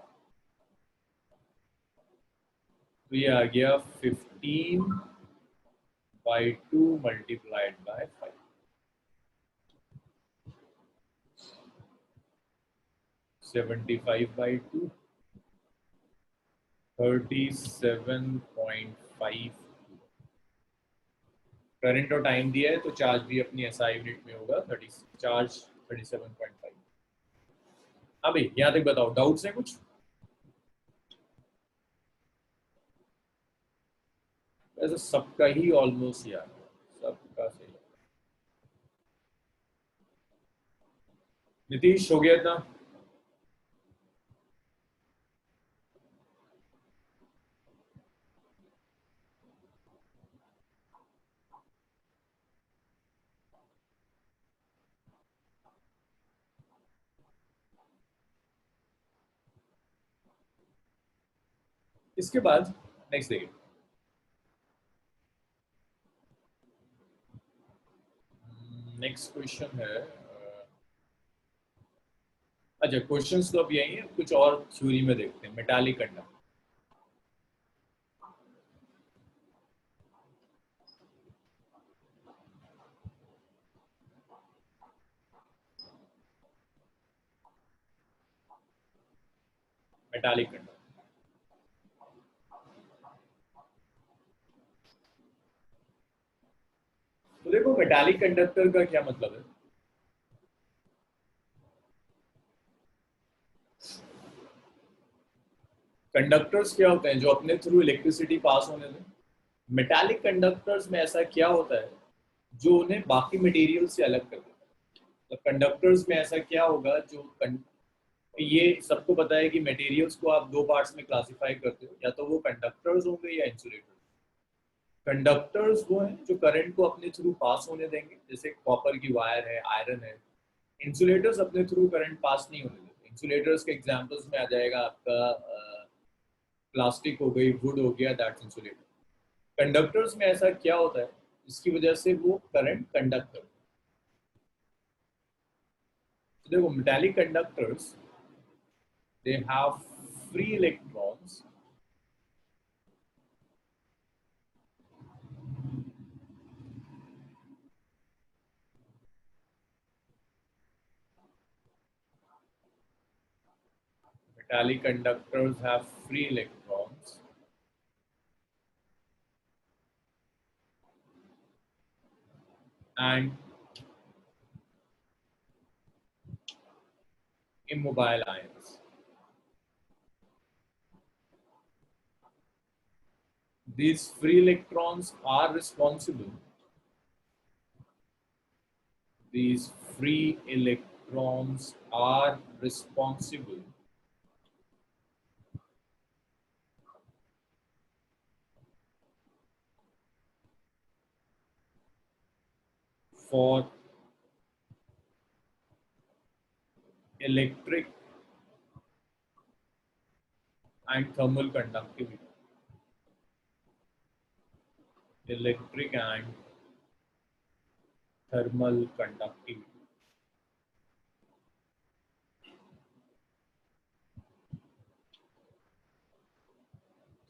तो ये आ गया 15/2 मल्टीप्लाइड बाय 5, 75/2, 37.5। करंट और टाइम दिया है तो चार्ज भी अपनी एसआई यूनिट में होगा, 30 चार्ज 37.5। अभी यहाँ तक बताओ, डाउट्स है कुछ? वैसे सबका ही ऑलमोस्ट यार, सबका सही। नीतीश हो गया था? इसके बाद नेक्स्ट देखिए, नेक्स्ट क्वेश्चन है। अच्छा क्वेश्चंस तो अब यही है, कुछ और थ्योरी में देखते हैं। Metallic conductor, metallic conductor. तो देखो मेटालिक कंडक्टर का क्या मतलब है। कंडक्टर्स क्या होते हैं, जो अपने थ्रू इलेक्ट्रिसिटी पास होने दें। मेटालिक कंडक्टर्स में ऐसा क्या होता है जो उन्हें बाकी मटेरियल से अलग कर देता है। तो कंडक्टर्स में ऐसा क्या होगा जो ये सबको पता है कि मटेरियल्स को आप दो पार्ट्स में क्लासिफाई करते हो, या तो वो कंडक्टर्स होंगे या इंसुलेटर्स। कंडक्टर्स वो हैं जो करंट को अपने थ्रू पास होने देंगे, जैसे कॉपर की वायर है, आयरन है। इंसुलेटर्स अपने थ्रू करंट पास नहीं होने देते। इंसुलेटर्स के एग्जांपल्स में आ जाएगा आपका प्लास्टिक हो गई, वुड हो गया, दैट्स इंसुलेटर। कंडक्टर्स में ऐसा क्या होता है जिसकी वजह से वो करंट कंडक्ट करते हैं। तो देखो metallic conductors, they have free electrons metallic conductors have free electrons and immobile ions. these free electrons are responsible. These free electrons are responsible for electric and thermal conductivity. Electric and thermal conductivity.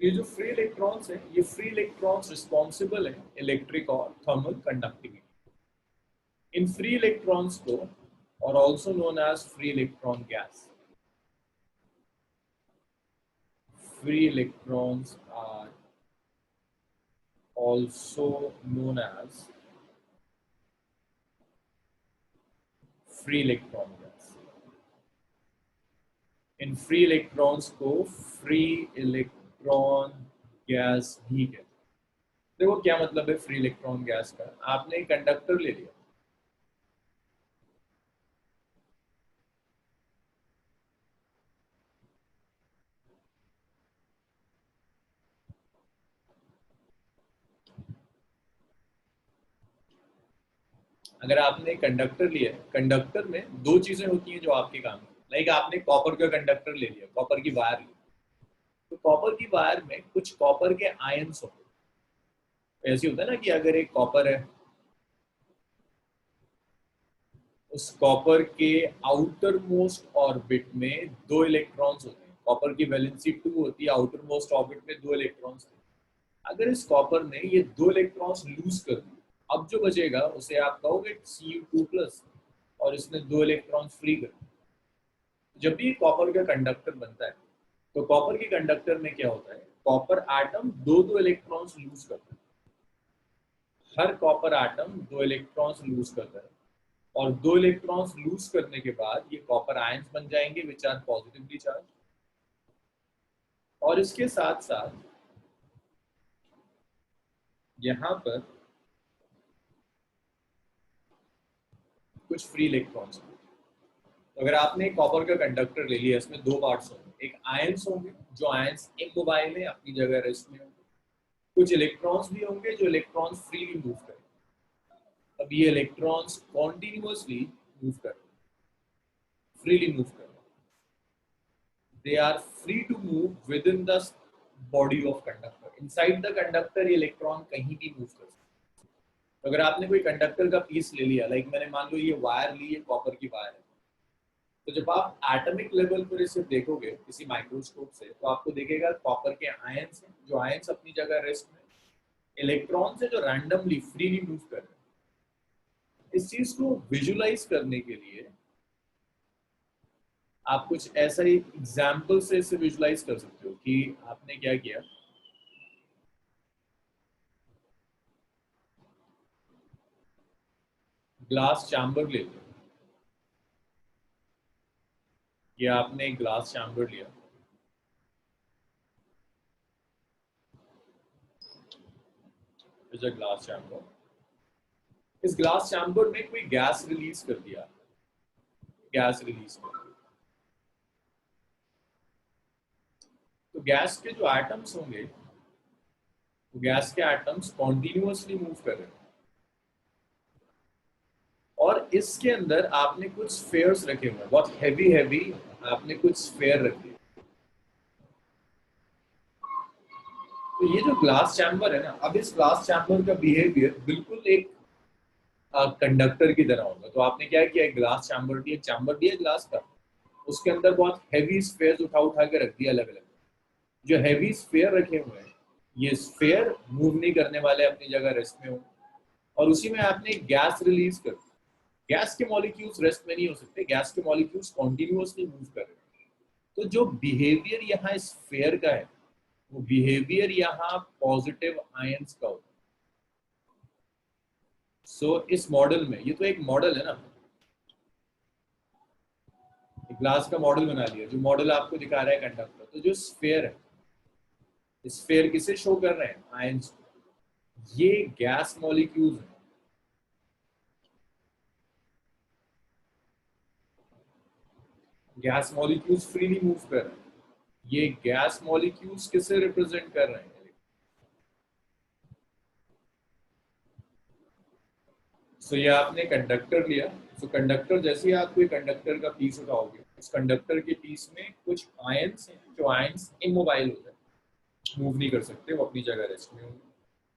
ये जो free electrons है, ये free electrons responsible है electric और thermal conductivity. इन free electrons को और also known as free electron gas. Free electrons are also known as free electron gas. इन फ्री इलेक्ट्रॉन्स को फ्री इलेक्ट्रॉन गैस भी कहते हैं. देखो क्या मतलब है फ्री इलेक्ट्रॉन गैस का. आपने एक कंडक्टर ले लिया, अगर आपने एक कंडक्टर लिया है, कंडक्टर में दो चीजें होती हैं जो आपके काम में. लाइक आपने कॉपर का कंडक्टर ले लिया, कॉपर की वायर ली, तो कॉपर की वायर में कुछ कॉपर के आयंस होते हैं. ऐसे होता है ना कि अगर एक कॉपर है, उस कॉपर के आउटर मोस्ट ऑर्बिट में दो इलेक्ट्रॉन्स होते हैं. कॉपर की वैलेंसी 2 होती है, आउटर मोस्ट ऑर्बिट में दो इलेक्ट्रॉन्स होते हैं. अगर इस कॉपर ने ये दो इलेक्ट्रॉन्स लूज कर दिए, अब जो बचेगा उसे आप कहोगे Cu2+, और इसने दो इलेक्ट्रॉन्स फ्री कर दिए. जब भी कॉपर का कंडक्टर बनता है, तो कॉपर के कंडक्टर में क्या होता है, कॉपर एटम दो दो इलेक्ट्रॉन्स लूज करता है. हर कॉपर एटम दो इलेक्ट्रॉन्स लूज करता है, और दो इलेक्ट्रॉन्स लूज करने के बाद ये कॉपर आयंस बन जाएंगे विच आर पॉजिटिवली चार्ज. और इसके साथ साथ यहां पर कुछ फ्री इलेक्ट्रॉन्स. तो अगर आपने कॉपर का कंडक्टर ले लिया, इसमें दो पार्ट्स होंगे. एक आयंस होंगे जो आयंस इमोबाइल है, अपनी जगह रेस्ट में होंगे. कुछ इलेक्ट्रॉन्स भी होंगे जो इलेक्ट्रॉन्स फ्रीली मूव करेंगे. अब ये इलेक्ट्रॉन्स कॉन्टिन्यूअसली मूव कर रहे हैं, फ्रीली मूव कर रहे हैं. They are free to move within the body of conductor. Inside the conductor ये इलेक्ट्रॉन कहीं भी मूव कर सकते हैं. तो अगर आपने कोई कंडक्टर का पीस ले लिया, लाइक मैंने मान लो ये वायर ली है, कॉपर की वायर है, तो जब आप एटॉमिक लेवल पर इसे देखोगे किसी माइक्रोस्कोप से, तो आपको दिखेगा कॉपर के आयंस हैं, जो आयंस अपनी जगह रेस्ट में, इलेक्ट्रॉन्स है जो रैंडमली फ्रीली मूव कर रहे हैं. इस चीज को विजुलाइज करने के लिए आप कुछ ऐसा ही एग्जाम्पल से इसे विजुलाइज कर सकते हो कि आपने क्या किया. ग्लास चैम्बर ले लिया, ये आपने एक ग्लास चैम्बर लिया, इज अ ग्लास चैम्बर. इस ग्लास चैम्बर में कोई गैस रिलीज कर दिया, गैस रिलीज कर दिया. तो गैस के जो एटम्स होंगे, तो गैस के एटम्स कॉन्टिन्यूअसली मूव कर रहे हैं. और इसके अंदर आपने कुछ स्फेयर्स रखे हुए हैं, बहुत हैवी हैवी आपने कुछ स्फेयर रख दिए. तो ये जो ग्लास चैम्बर है ना, अब इस ग्लास चैम्बर का बिहेवियर बिल्कुल एक कंडक्टर की तरह होगा. तो आपने क्या किया, एक ग्लास चैम्बर दिया, चैम्बर दिया ग्लास का, उसके अंदर बहुत हैवी स्फेयर उठा उठा के रख दिया अलग अलग. जो हैवी स्फेयर रखे हुए हैं, ये स्फेयर मूव नहीं करने वाले, अपनी जगह रेस्ट में होंगे. और उसी में आपने गैस रिलीज कर दी. गैस के मॉलिक्यूल्स रेस्ट में नहीं हो सकते, गैस के मॉलिक्यूल्स कॉन्टिन्यूअसली मूव कर रहे हैं. तो जो बिहेवियर यहाँ स्फेयर का है, वो बिहेवियर यहाँ पॉजिटिव आयंस का होता है. सो इस मॉडल में, ये तो एक मॉडल है ना, ग्लास का मॉडल बना लिया, जो मॉडल आपको दिखा रहा है कंडक्टर. तो जो स्फेयर है, स्फीयर किसे शो कर रहे हैं? आयंस। ये गैस मॉलिक्यूल्स हैं। गैस मॉलिक्यूल्स फ्रीली मूव कर रहे हैं। ये गैस मॉलिक्यूल्स किसे रिप्रेजेंट कर रहे हैं? सो ये आपने कंडक्टर लिया। सो कंडक्टर, जैसे ही आप कोई कंडक्टर का पीस उठाओगे, उस कंडक्टर के पीस में कुछ आयंस हैं, जो आयंस इमोबाइल होते हैं, मूव नहीं कर सकते, वो अपनी जगह रेस्ट में होंगे।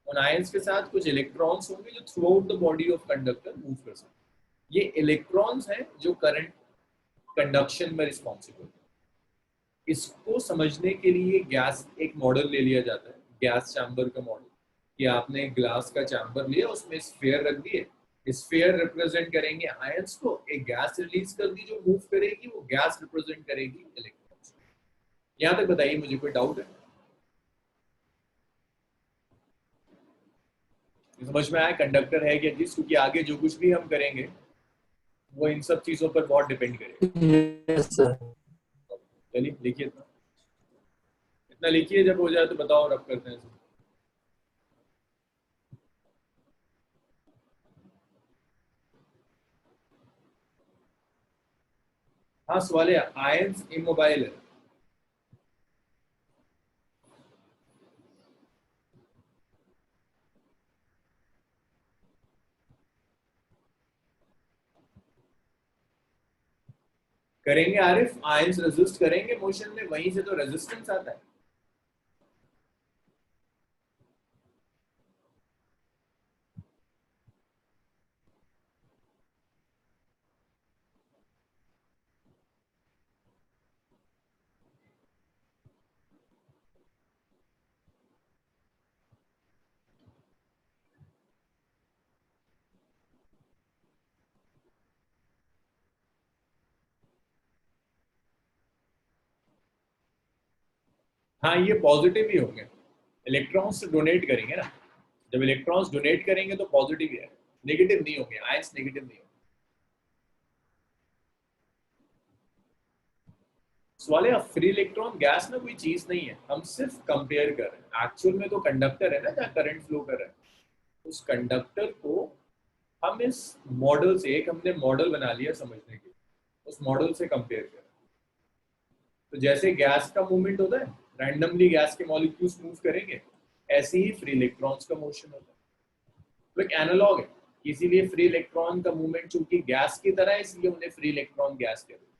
उन आयंस के साथ कुछ इलेक्ट्रॉन्स होंगे जो through out the body of conductor move कर सकते हैं। ये इलेक्ट्रॉन्स हैं जो करंट कंडक्शन में रिस्पॉन्सिबल है। इसको समझने के लिए गैस एक मॉडल ले लिया जाता है, गैस चैम्बर का मॉडल, कि आपने ग्लास का चैम्बर लिया, उसमें स्फीयर रख दिए, स्फीयर रिप्रेजेंट करेंगे आयंस को, एक गैस रिलीज कर दी जो मूव करेगी, वो गैस रिप्रेजेंट करेगी इलेक्ट्रॉन्स। यहाँ तक बताइए, मुझे कोई डाउट है? समझ में आया कंडक्टर है क्या चीज? क्योंकि आगे जो कुछ भी हम करेंगे वो इन सब चीजों पर बहुत डिपेंड करेगा। Yes, sir. चलिए लिखिए, इतना इतना लिखिए, जब हो जाए तो बताओ, रब करते हैं। हाँ, सवाल है, आयंस इमोबाइल है। करेंगे आरिफ, आयंस रेजिस्ट करेंगे मोशन में, वहीं से तो रेजिस्टेंस आता है। हाँ, ये पॉजिटिव ही होंगे, इलेक्ट्रॉन्स डोनेट करेंगे ना। जब इलेक्ट्रॉन्स डोनेट करेंगे तो पॉजिटिव ही है, नेगेटिव नहीं होंगे, आयंस नेगेटिव नहीं होंगे। सवाल है, फ्री इलेक्ट्रॉन गैस ना कोई चीज नहीं है, हम सिर्फ कंपेयर कर रहे हैं। एक्चुअल में तो कंडक्टर है ना, जहाँ करंट फ्लो कर रहा है, उस कंडक्टर को हम इस मॉडल से, एक हमने मॉडल बना लिया समझने के लिए, उस मॉडल से कंपेयर कर रहे हैं। तो जैसे गैस का मूवमेंट होता है, रैंडमली गैस के मॉलिक्यूल्स मूव करेंगे, ऐसे ही फ्री इलेक्ट्रॉन्स का मोशन होता है। तो एक एनालॉग है, इसीलिए फ्री इलेक्ट्रॉन का मूवमेंट चूंकि गैस की तरह है, इसलिए उन्हें फ्री इलेक्ट्रॉन गैस कहते हैं।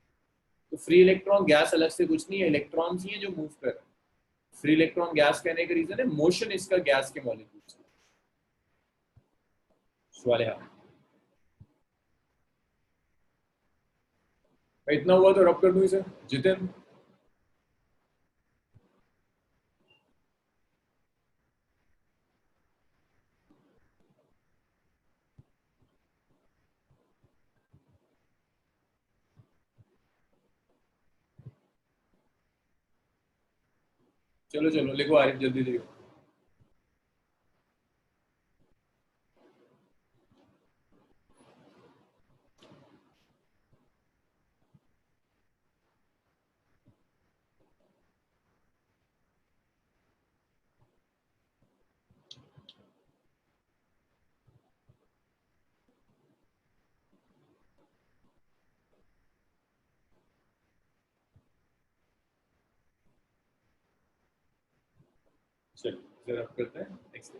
तो फ्री इलेक्ट्रॉन गैस अलग से कुछ नहीं है, इलेक्ट्रॉन्स ही है जो मूव कर रहे हैं। फ्री इलेक्ट्रॉन गैस कहने का रीजन है मोशन इसका गैस के मॉलिक्यूल्स। सवाल है, इतना हुआ तो रब कर दूं इसे। जितिन, चलो चलो लिखो आरिफ, जल्दी लिखो। चलो इसे रब करते हैं, next.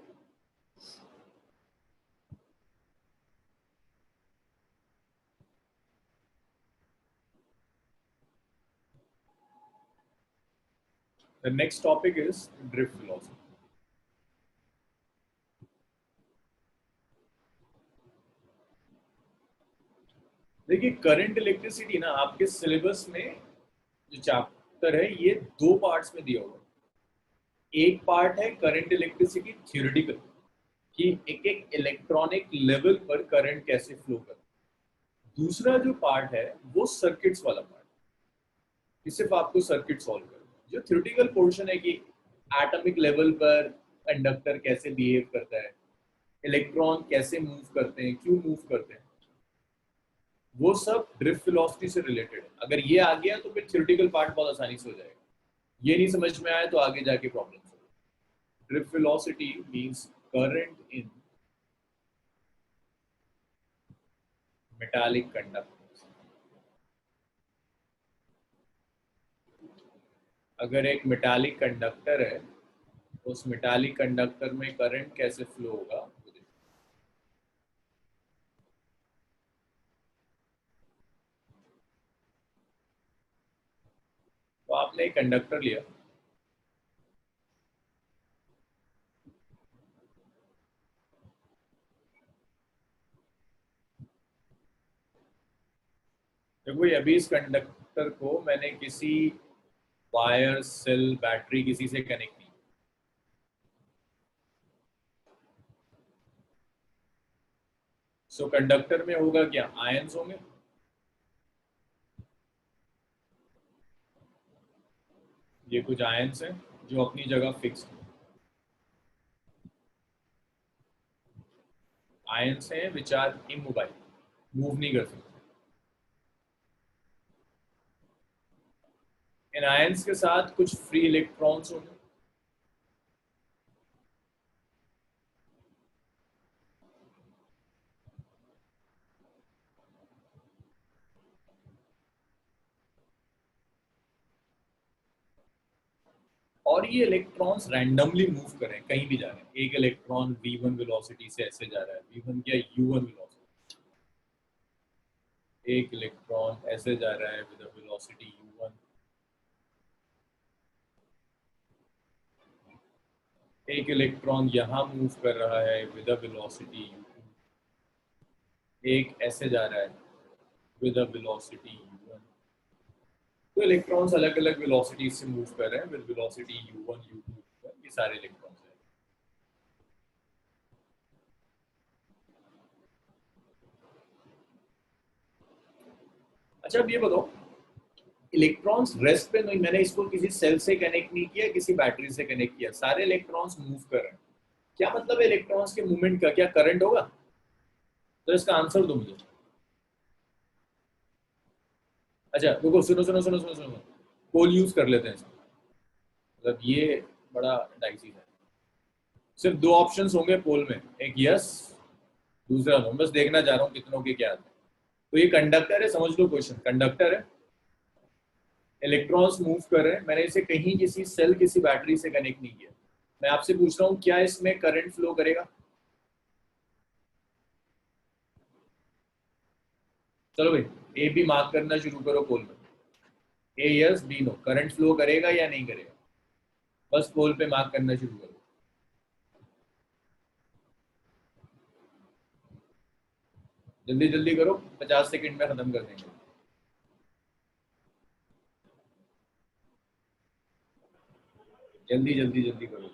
The next topic is drift velocity. देखिए, करंट इलेक्ट्रिसिटी ना आपके सिलेबस में जो चैप्टर है, ये दो पार्ट्स में दिया हुआ है। एक पार्ट है करंट इलेक्ट्रिसिटी थ्योरेटिकल, कि एक एक इलेक्ट्रॉनिक लेवल पर करंट कैसे फ्लो करता है। दूसरा जो पार्ट है वो सर्किट्स वाला पार्ट, कि सिर्फ आपको सर्किट सॉल्व करना है। जो थ्योरेटिकल पोर्शन है कि एटॉमिक लेवल पर कंडक्टर कैसे बिहेव करता है, इलेक्ट्रॉन कैसे मूव करते हैं, क्यों मूव करते हैं, वो सब ड्रिफ्ट वेलोसिटी से रिलेटेड है। अगर ये आ गया तो फिर थ्योरेटिकल पार्ट बहुत आसानी से हो जाएगा। ये नहीं समझ में आया तो आगे जाके प्रॉब्लम होगी। drift velocity means current in metallic conductors. अगर एक मेटालिक कंडक्टर है तो उस मेटालिक कंडक्टर में करंट कैसे फ्लो होगा। तो आपने एक कंडक्टर लिया, देखो अभी इस कंडक्टर को मैंने किसी वायर, सेल, बैटरी किसी से कनेक्ट नहीं, सो कंडक्टर में होगा क्या, आयंस होंगे। ये कुछ आयंस हैं जो अपनी जगह फिक्स हैं। आयंस हैं विच आर इमोबाइल, मूव नहीं कर सकते। इन आयंस के साथ कुछ फ्री इलेक्ट्रॉन्स होंगे। और ये इलेक्ट्रॉन्स रैंडमली मूव कर रहे हैं, कहीं भी जा रहे हैं। एक इलेक्ट्रॉन v1 वेलोसिटी से ऐसे जा रहा है, v1 क्या u1 वेलोसिटी। एक इलेक्ट्रॉन ऐसे जा रहा है विद वेलोसिटी u1। एक इलेक्ट्रॉन यहाँ मूव कर रहा है विद वेलोसिटी u2। एक ऐसे जा रहा है विद वेलोसिटी u1। तो इलेक्ट्रॉन्स अलग अलग वेलोसिटी से मूव कर रहे हैं विद वेलोसिटी u1 u2। ये सारे इलेक्ट्रॉन्स हैं। अच्छा अब ये बताओ, इलेक्ट्रॉन्स रेस्ट पे नहीं, मैंने इसको किसी सेल से कनेक्ट नहीं किया, किसी बैटरी से कनेक्ट किया, सारे इलेक्ट्रॉन्स मूव कर रहे हैं। क्या मतलब है इलेक्ट्रॉन्स के मूवमेंट का, क्या करंट होगा? तो इसका आंसर दो मुझे। अच्छा रुको, सुनो सुनो सुनो सुनो सुनो, पोल यूज कर लेते हैं इसमें। मतलब ये बड़ा डाइसी है। सिर्फ दो ऑप्शंस होंगे पोल में, एक यस, दूसरा नो। बस देखना चाह रहा हूँ कितनों के क्या आते हैं। तो ये कंडक्टर है, समझ लो क्वेश्चन, कंडक्टर है, इलेक्ट्रॉन्स मूव कर रहे हैं, मैंने इसे कहीं किसी सेल, किसी बैटरी से कनेक्ट नहीं किया। मैं आपसे पूछ रहा हूँ क्या इसमें करंट फ्लो करेगा? चलो भाई, ए बी मार्क करना शुरू करो पोल में। A yes, b no, current flow करेगा या नहीं करेगा? बस पोल पे मार्क करना शुरू करो। जल्दी जल्दी करो, 50 सेकंड में खत्म कर देंगे। जल्दी जल्दी जल्दी करो।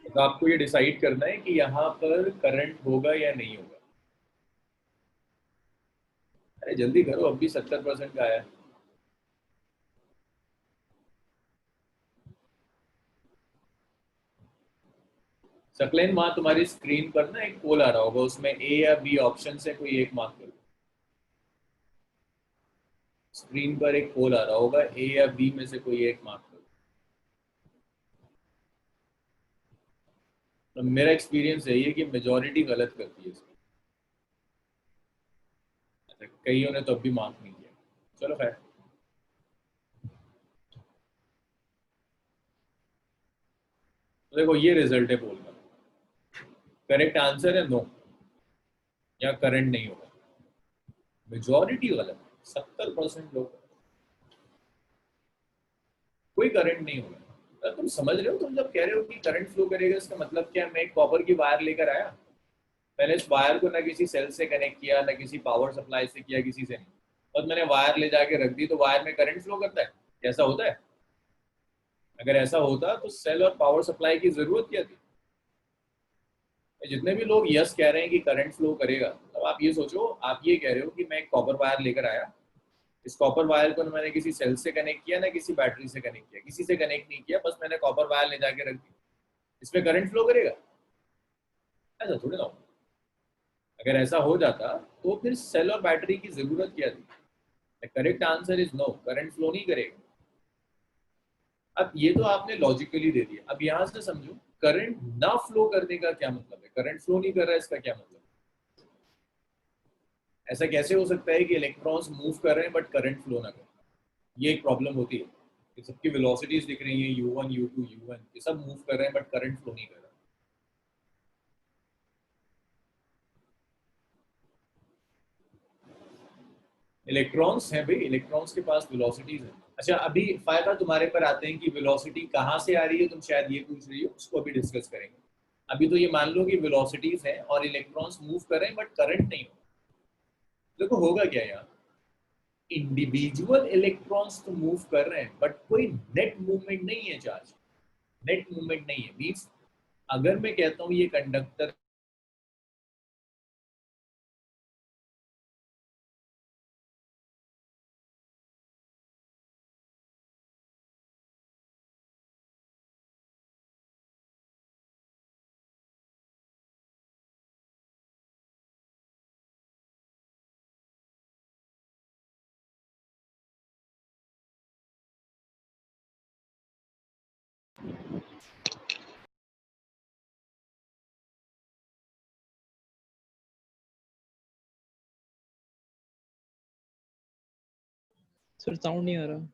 तो आपको ये डिसाइड करना है कि यहाँ पर करंट होगा या नहीं होगा। अरे जल्दी करो, अब भी 70% का आया। सकलेन, वहां तुम्हारी स्क्रीन पर ना एक पोल आ रहा होगा, उसमें ए या बी ऑप्शन से कोई एक मार्क करो। स्क्रीन पर एक पोल आ रहा होगा, ए या बी में से कोई एक मार्क करो। तो मेरा एक्सपीरियंस यही है कि मेजॉरिटी गलत करती है इसमें। अच्छा, कईयों ने तो अब भी मार्क नहीं किया। चलो खैर, तो देखो ये रिजल्ट है पोल का। करेक्ट आंसर है नो, या करंट नहीं होगा। मेजॉरिटी गलत, 70% लोग, कोई करंट नहीं होगा। तुम समझ रहे हो? तुम जब कह रहे हो कि करंट फ्लो करेगा, इसका मतलब क्या? मैं एक कॉपर की वायर लेकर आया, मैंने इस वायर को ना किसी सेल से कनेक्ट किया, ना किसी पावर सप्लाई से किया, किसी से नहीं, बस मैंने वायर ले जाके रख दी, तो वायर में करंट फ्लो करता है? ऐसा होता है? अगर ऐसा होता तो सेल और पावर सप्लाई की जरूरत क्या थी? जितने भी लोग यस कह रहे हैं कि करंट फ्लो करेगा, तो आप ये सोचो, आप ये कह रहे हो कि मैं एक कॉपर वायर लेकर आया, इस कॉपर वायर को मैंने किसी सेल से कनेक्ट किया, ना किसी बैटरी से कनेक्ट किया, किसी से कनेक्ट नहीं किया, बस मैंने कॉपर वायर ले जाके रख दी, इसमें करंट फ्लो करेगा? ऐसा थोड़ी ना होगा। अगर ऐसा हो जाता तो फिर सेल और बैटरी की जरूरत क्या थी? The correct answer is no, current flow नहीं करेगा। अब ये तो आपने लॉजिकली दे दिया, अब यहां से समझो करंट ना फ्लो करने का क्या मतलब है, करंट फ्लो नहीं कर रहा है इसका क्या मतलब है? ऐसा कैसे हो सकता है कि इलेक्ट्रॉन्स मूव कर रहे हैं बट करंट फ्लो ना कर? ये एक प्रॉब्लम होती है कि सबकी वेलोसिटीज दिख रही हैं u1 u2 u1, ये सब मूव कर रहे हैं बट करंट फ्लो नहीं कर रहा। इलेक्ट्रॉन्स हैं भाई, इलेक्ट्रॉन्स के पास वेलोसिटीज है। अच्छा अभी फायदा तुम्हारे पर आते हैं कि वेलोसिटी कहाँ से आ रही है, तुम शायद ये पूछ रही हो, उसको अभी डिस्कस करेंगे। अभी तो ये मान लो कि वेलोसिटीज है और इलेक्ट्रॉन्स मूव कर रहे हैं बट करंट नहीं हो। देखो होगा क्या यार, इंडिविजुअल इलेक्ट्रॉन्स तो मूव कर रहे हैं बट कोई नेट मूवमेंट नहीं है चार्ज, नेट मूवमेंट नहीं है। मीन्स अगर मैं कहता हूँ ये कंडक्टर सर साउंड नहीं आ रहा।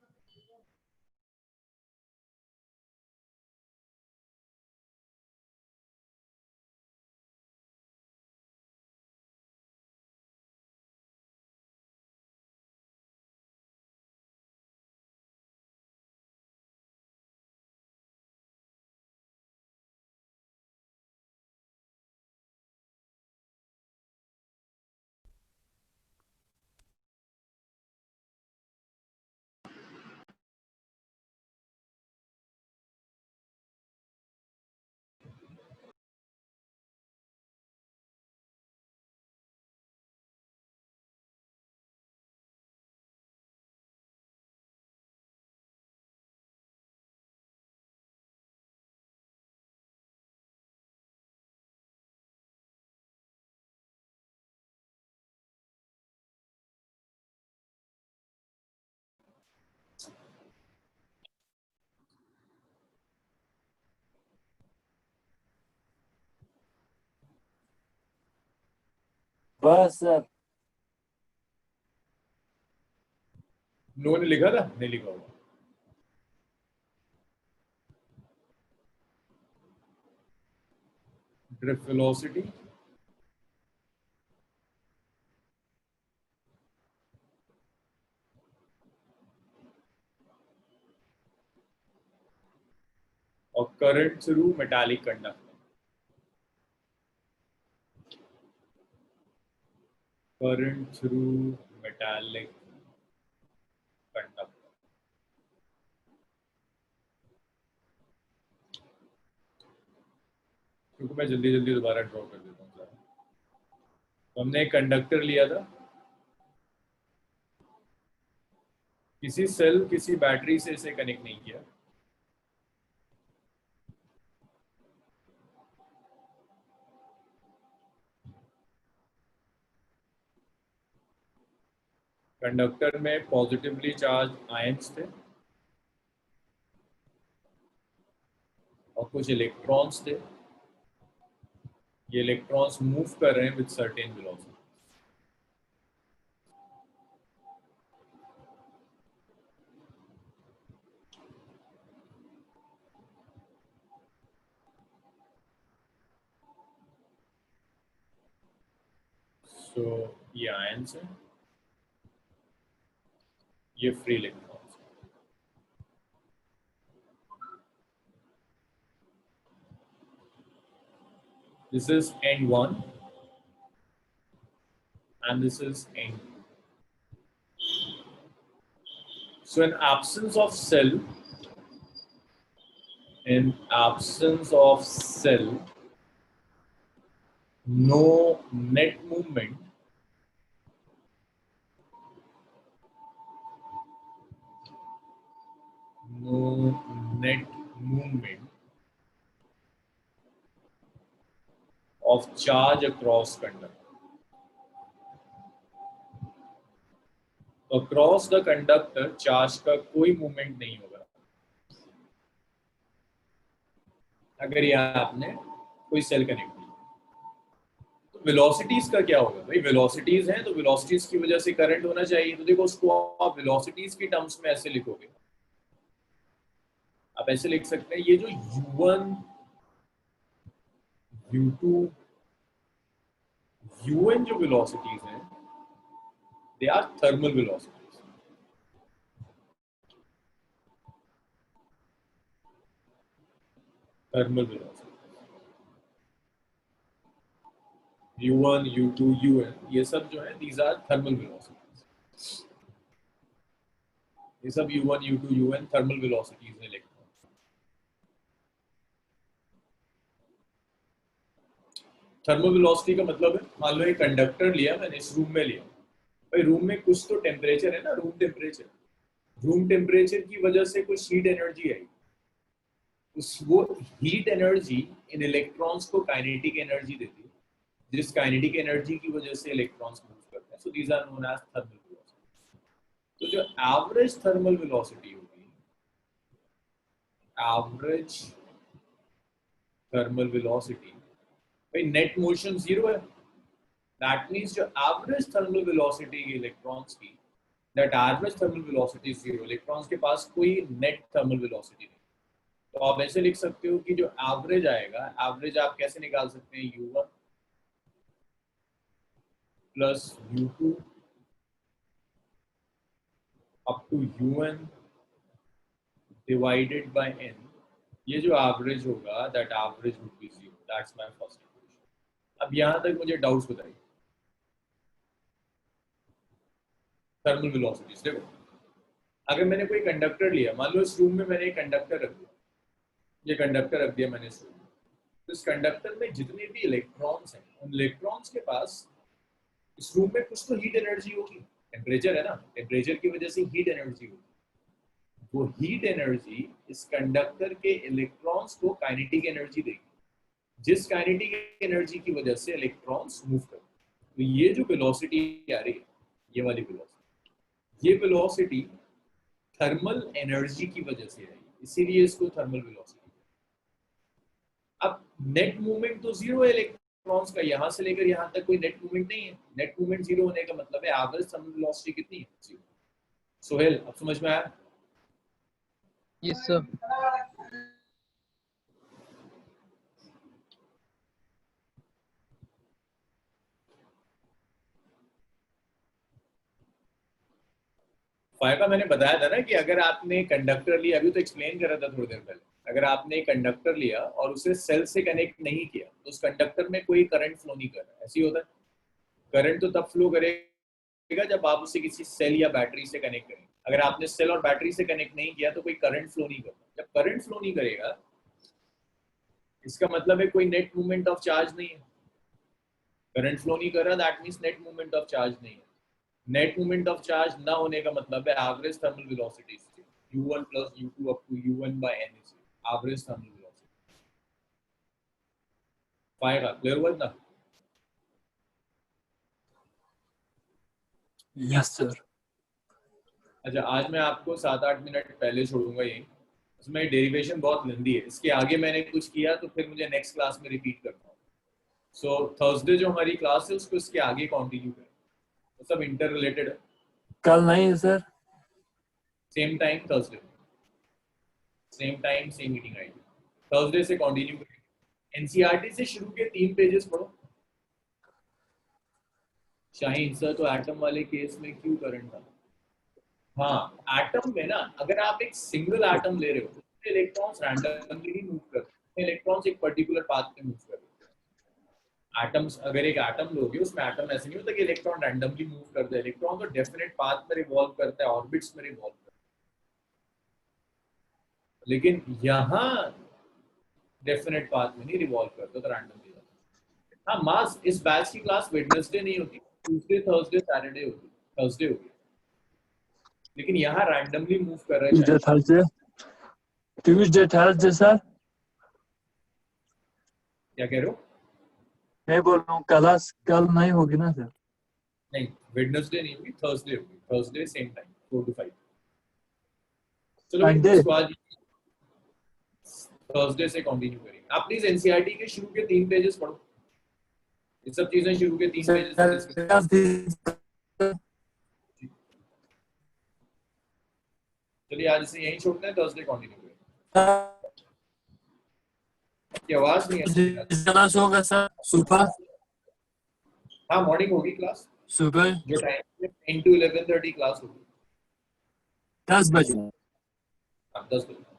बस सर। नो ने लिखा था, नहीं लिखा होगा। ड्रिफ्ट वेलोसिटी और current through metallic conductor, current through metallic conductor. क्योंकि मैं जल्दी जल्दी दोबारा ड्रॉ कर देता हूँ। तो हमने एक कंडक्टर लिया था, किसी सेल किसी बैटरी से इसे कनेक्ट नहीं किया, कंडक्टर में पॉजिटिवली चार्ज आयंस थे और कुछ इलेक्ट्रॉन्स थे। ये इलेक्ट्रॉन्स मूव कर रहे हैं विद सर्टेन वेलोसिटी। सो ये आयंस है, ये free electrons. This is N1 and this is N2. So in absence of cell, no net movement, of charge across conductor. Across the conductor charge का कोई movement नहीं होगा। अगर यहाँ आपने कोई सेल कनेक्ट किया तो वेलोसिटीज का क्या होगा भाई? वेलोसिटीज हैं तो वेलोसिटीज की वजह से करंट होना चाहिए। तो देखो उसको आप वेलोसिटीज की टर्म्स में ऐसे लिखोगे, आप ऐसे लिख सकते हैं, ये जो u1 u2 un जो वेलोसिटीज हैं they are thermal velocities. Thermal velocity u1 u2 un ये सब जो है दीज आर थर्मल वेलोसिटीज। ये सब u1 u2 un thermal velocities हैं इलेक्ट्रॉन। थर्मल वेलोसिटी का मतलब है, मान लो एक कंडक्टर लिया मैंने, इस रूम में लिया भाई, रूम में कुछ तो टेम्परेचर है ना, रूम टेम्परेचर। रूम टेम्परेचर की वजह से कुछ हीट एनर्जी आई, वो हीट एनर्जी इन इलेक्ट्रॉन्स को काइनेटिक एनर्जी देती है, जिस काइनेटिक एनर्जी की वजह से इलेक्ट्रॉन्स मूव करते हैं। So these are known as thermal velocity. तो जो एवरेज थर्मल वेलोसिटी होगी, एवरेज थर्मल वेलोसिटी भाई, नेट मोशन जीरो है, दैट मींस जो एवरेज थर्मल वेलोसिटी इलेक्ट्रॉन्स की, that average thermal velocity is zero. Electrons के पास कोई नेट थर्मल वेलोसिटी नहीं। तो आप ऐसे लिख सकते हो कि जो एवरेज आएगा, एवरेज आप कैसे निकाल सकते हैं, u1 plus u2 up to un divided by n। ये जो एवरेज होगा, that average would be zero. That's my first equation. अब यहां तक मुझे डाउट्स बताइए। थर्मल वेलोसिटीज देखो, अगर मैंने कोई कंडक्टर लिया, मान लो इस रूम में मैंने एक कंडक्टर रख दिया, ये कंडक्टर रख दिया मैंने इस रूम में, तो इस कंडक्टर में जितने भी इलेक्ट्रॉन्स हैं, उन इलेक्ट्रॉन्स के पास इस रूम में कुछ तो हीट एनर्जी होगी। टेम्परेचर है ना, टेम्परेचर की वजह से हीट एनर्जी होगी। वो हीट एनर्जी इस कंडक्टर के इलेक्ट्रॉन्स को काइनेटिक एनर्जी देगी, जिस काइनेटिक एनर्जी की वजह से इलेक्ट्रॉन्स मूव करते हैं। तो ये जो वेलोसिटी आ रही है, ये वाली वेलोसिटी, ये वेलोसिटी थर्मल एनर्जी की वजह से आई, इसीलिए इसको थर्मल वेलोसिटी। अब नेट मूवमेंट तो जीरो है इलेक्ट्रॉन्स का, यहां से लेकर यहां तक कोई नेट मूवमेंट नहीं है। नेट मूवमेंट जीरो होने का मतलब है एवरेज थर्मल वेलोसिटी कितनी है, जीरो। सोहेल, अब समझ में आया? Yes sir. फायदा मैंने बताया था ना कि अगर आपने कंडक्टर लिया, अभी तो एक्सप्लेन कर रहा था थोड़ी देर पहले, अगर आपने एक कंडक्टर लिया और उसे सेल से कनेक्ट नहीं किया तो उस कंडक्टर में कोई करंट फ्लो नहीं कर रहा। ऐसे ही होता है। करंट तो तब फ्लो करेगा जब आप उसे किसी सेल या बैटरी से कनेक्ट करेंगे। अगर आपने सेल और बैटरी से कनेक्ट नहीं किया तो कोई करंट फ्लो नहीं करता। जब करंट फ्लो नहीं करेगा, इसका मतलब है कोई नेट मूवमेंट ऑफ चार्ज नहीं है। करंट फ्लो नहीं कर रहा, that means net movement of charge नहीं है। नेट मूवमेंट ऑफ चार्ज ना होने का मतलब है average thermal velocity u1 plus u2 up to un by n is average thermal velocity. पाएगा, क्लियर हुआ ना? Yes sir. अच्छा, आज मैं आपको 7-8 मिनट पहले छोड़ूंगा ये, उसमें डेरिवेशन बहुत लंबी है। इसके आगे मैंने कुछ किया तो फिर मुझे नेक्स्ट क्लास में रिपीट करना होगा। सो थर्सडे जो हमारी क्लास है उसको इसके आगे कंटिन्यू करें, तो सब इंटर रिलेटेड है। कल नहीं है sir? Same time Thursday, same time same meeting आएगी। थर्सडे से कंटिन्यू करेंगे। एनसीईआरटी से शुरू के 3 पेजेस पढ़ो। शाहीन सर, तो एटम वाले केस में क्यों करंट था? हाँ, एटम में ना, अगर आप एक सिंगल एटम ले रहे हो तो इलेक्ट्रॉन्स रैंडमली नहीं मूव करते, इलेक्ट्रॉन्स एक पर्टिकुलर पाथ पे मूव करते हैं। एटम्स, अगर एक एटम लोगे उसमें एटम ऐसे नहीं होता कि इलेक्ट्रॉन रैंडमली मूव करते हैं। इलेक्ट्रॉन तो डेफिनेट पाथ में रिवॉल्व करता है, ऑर्बिट्स में रिवॉल्व करता है। लेकिन यहाँ डेफिनेट पाथ में नहीं रिवॉल्व करता, तो रैंडमली। हाँ, मास इस बैच की क्लास वेडनेसडे नहीं होती, ट्यूसडे थर्सडे सैटरडे होती, थर्सडे होती। लेकिन यहाँ रैंडमली मूव कर रहा है ट्यूसडे शायद। Thursday, Tuesday Thursday sir. क्या कह रहे हो? मैं बोल रहा हूँ क्लास कल नहीं होगी ना सर? नहीं, वेडनेसडे नहीं होगी, थर्सडे होगी। Thursday same time 4 to 5। चलो भाई, Monday? इसको आज थर्सडे से कंटिन्यू करेंगे। आप प्लीज एनसीईआरटी के शुरू के 3 पेजेस पढ़ो। ये सब चीजें शुरू के 3 पेजेस से डिस्कस। चलिए आज इसे यहीं छोड़ते हैं, थर्सडे कंटिन्यू करेंगे। की आवाज नहीं है। क्लास होगा सर सुबह? हाँ, मॉर्निंग होगी क्लास। सुबह जो टाइम 10 to 11:30 क्लास होगी। 10 बजे। हाँ, 10 बजे।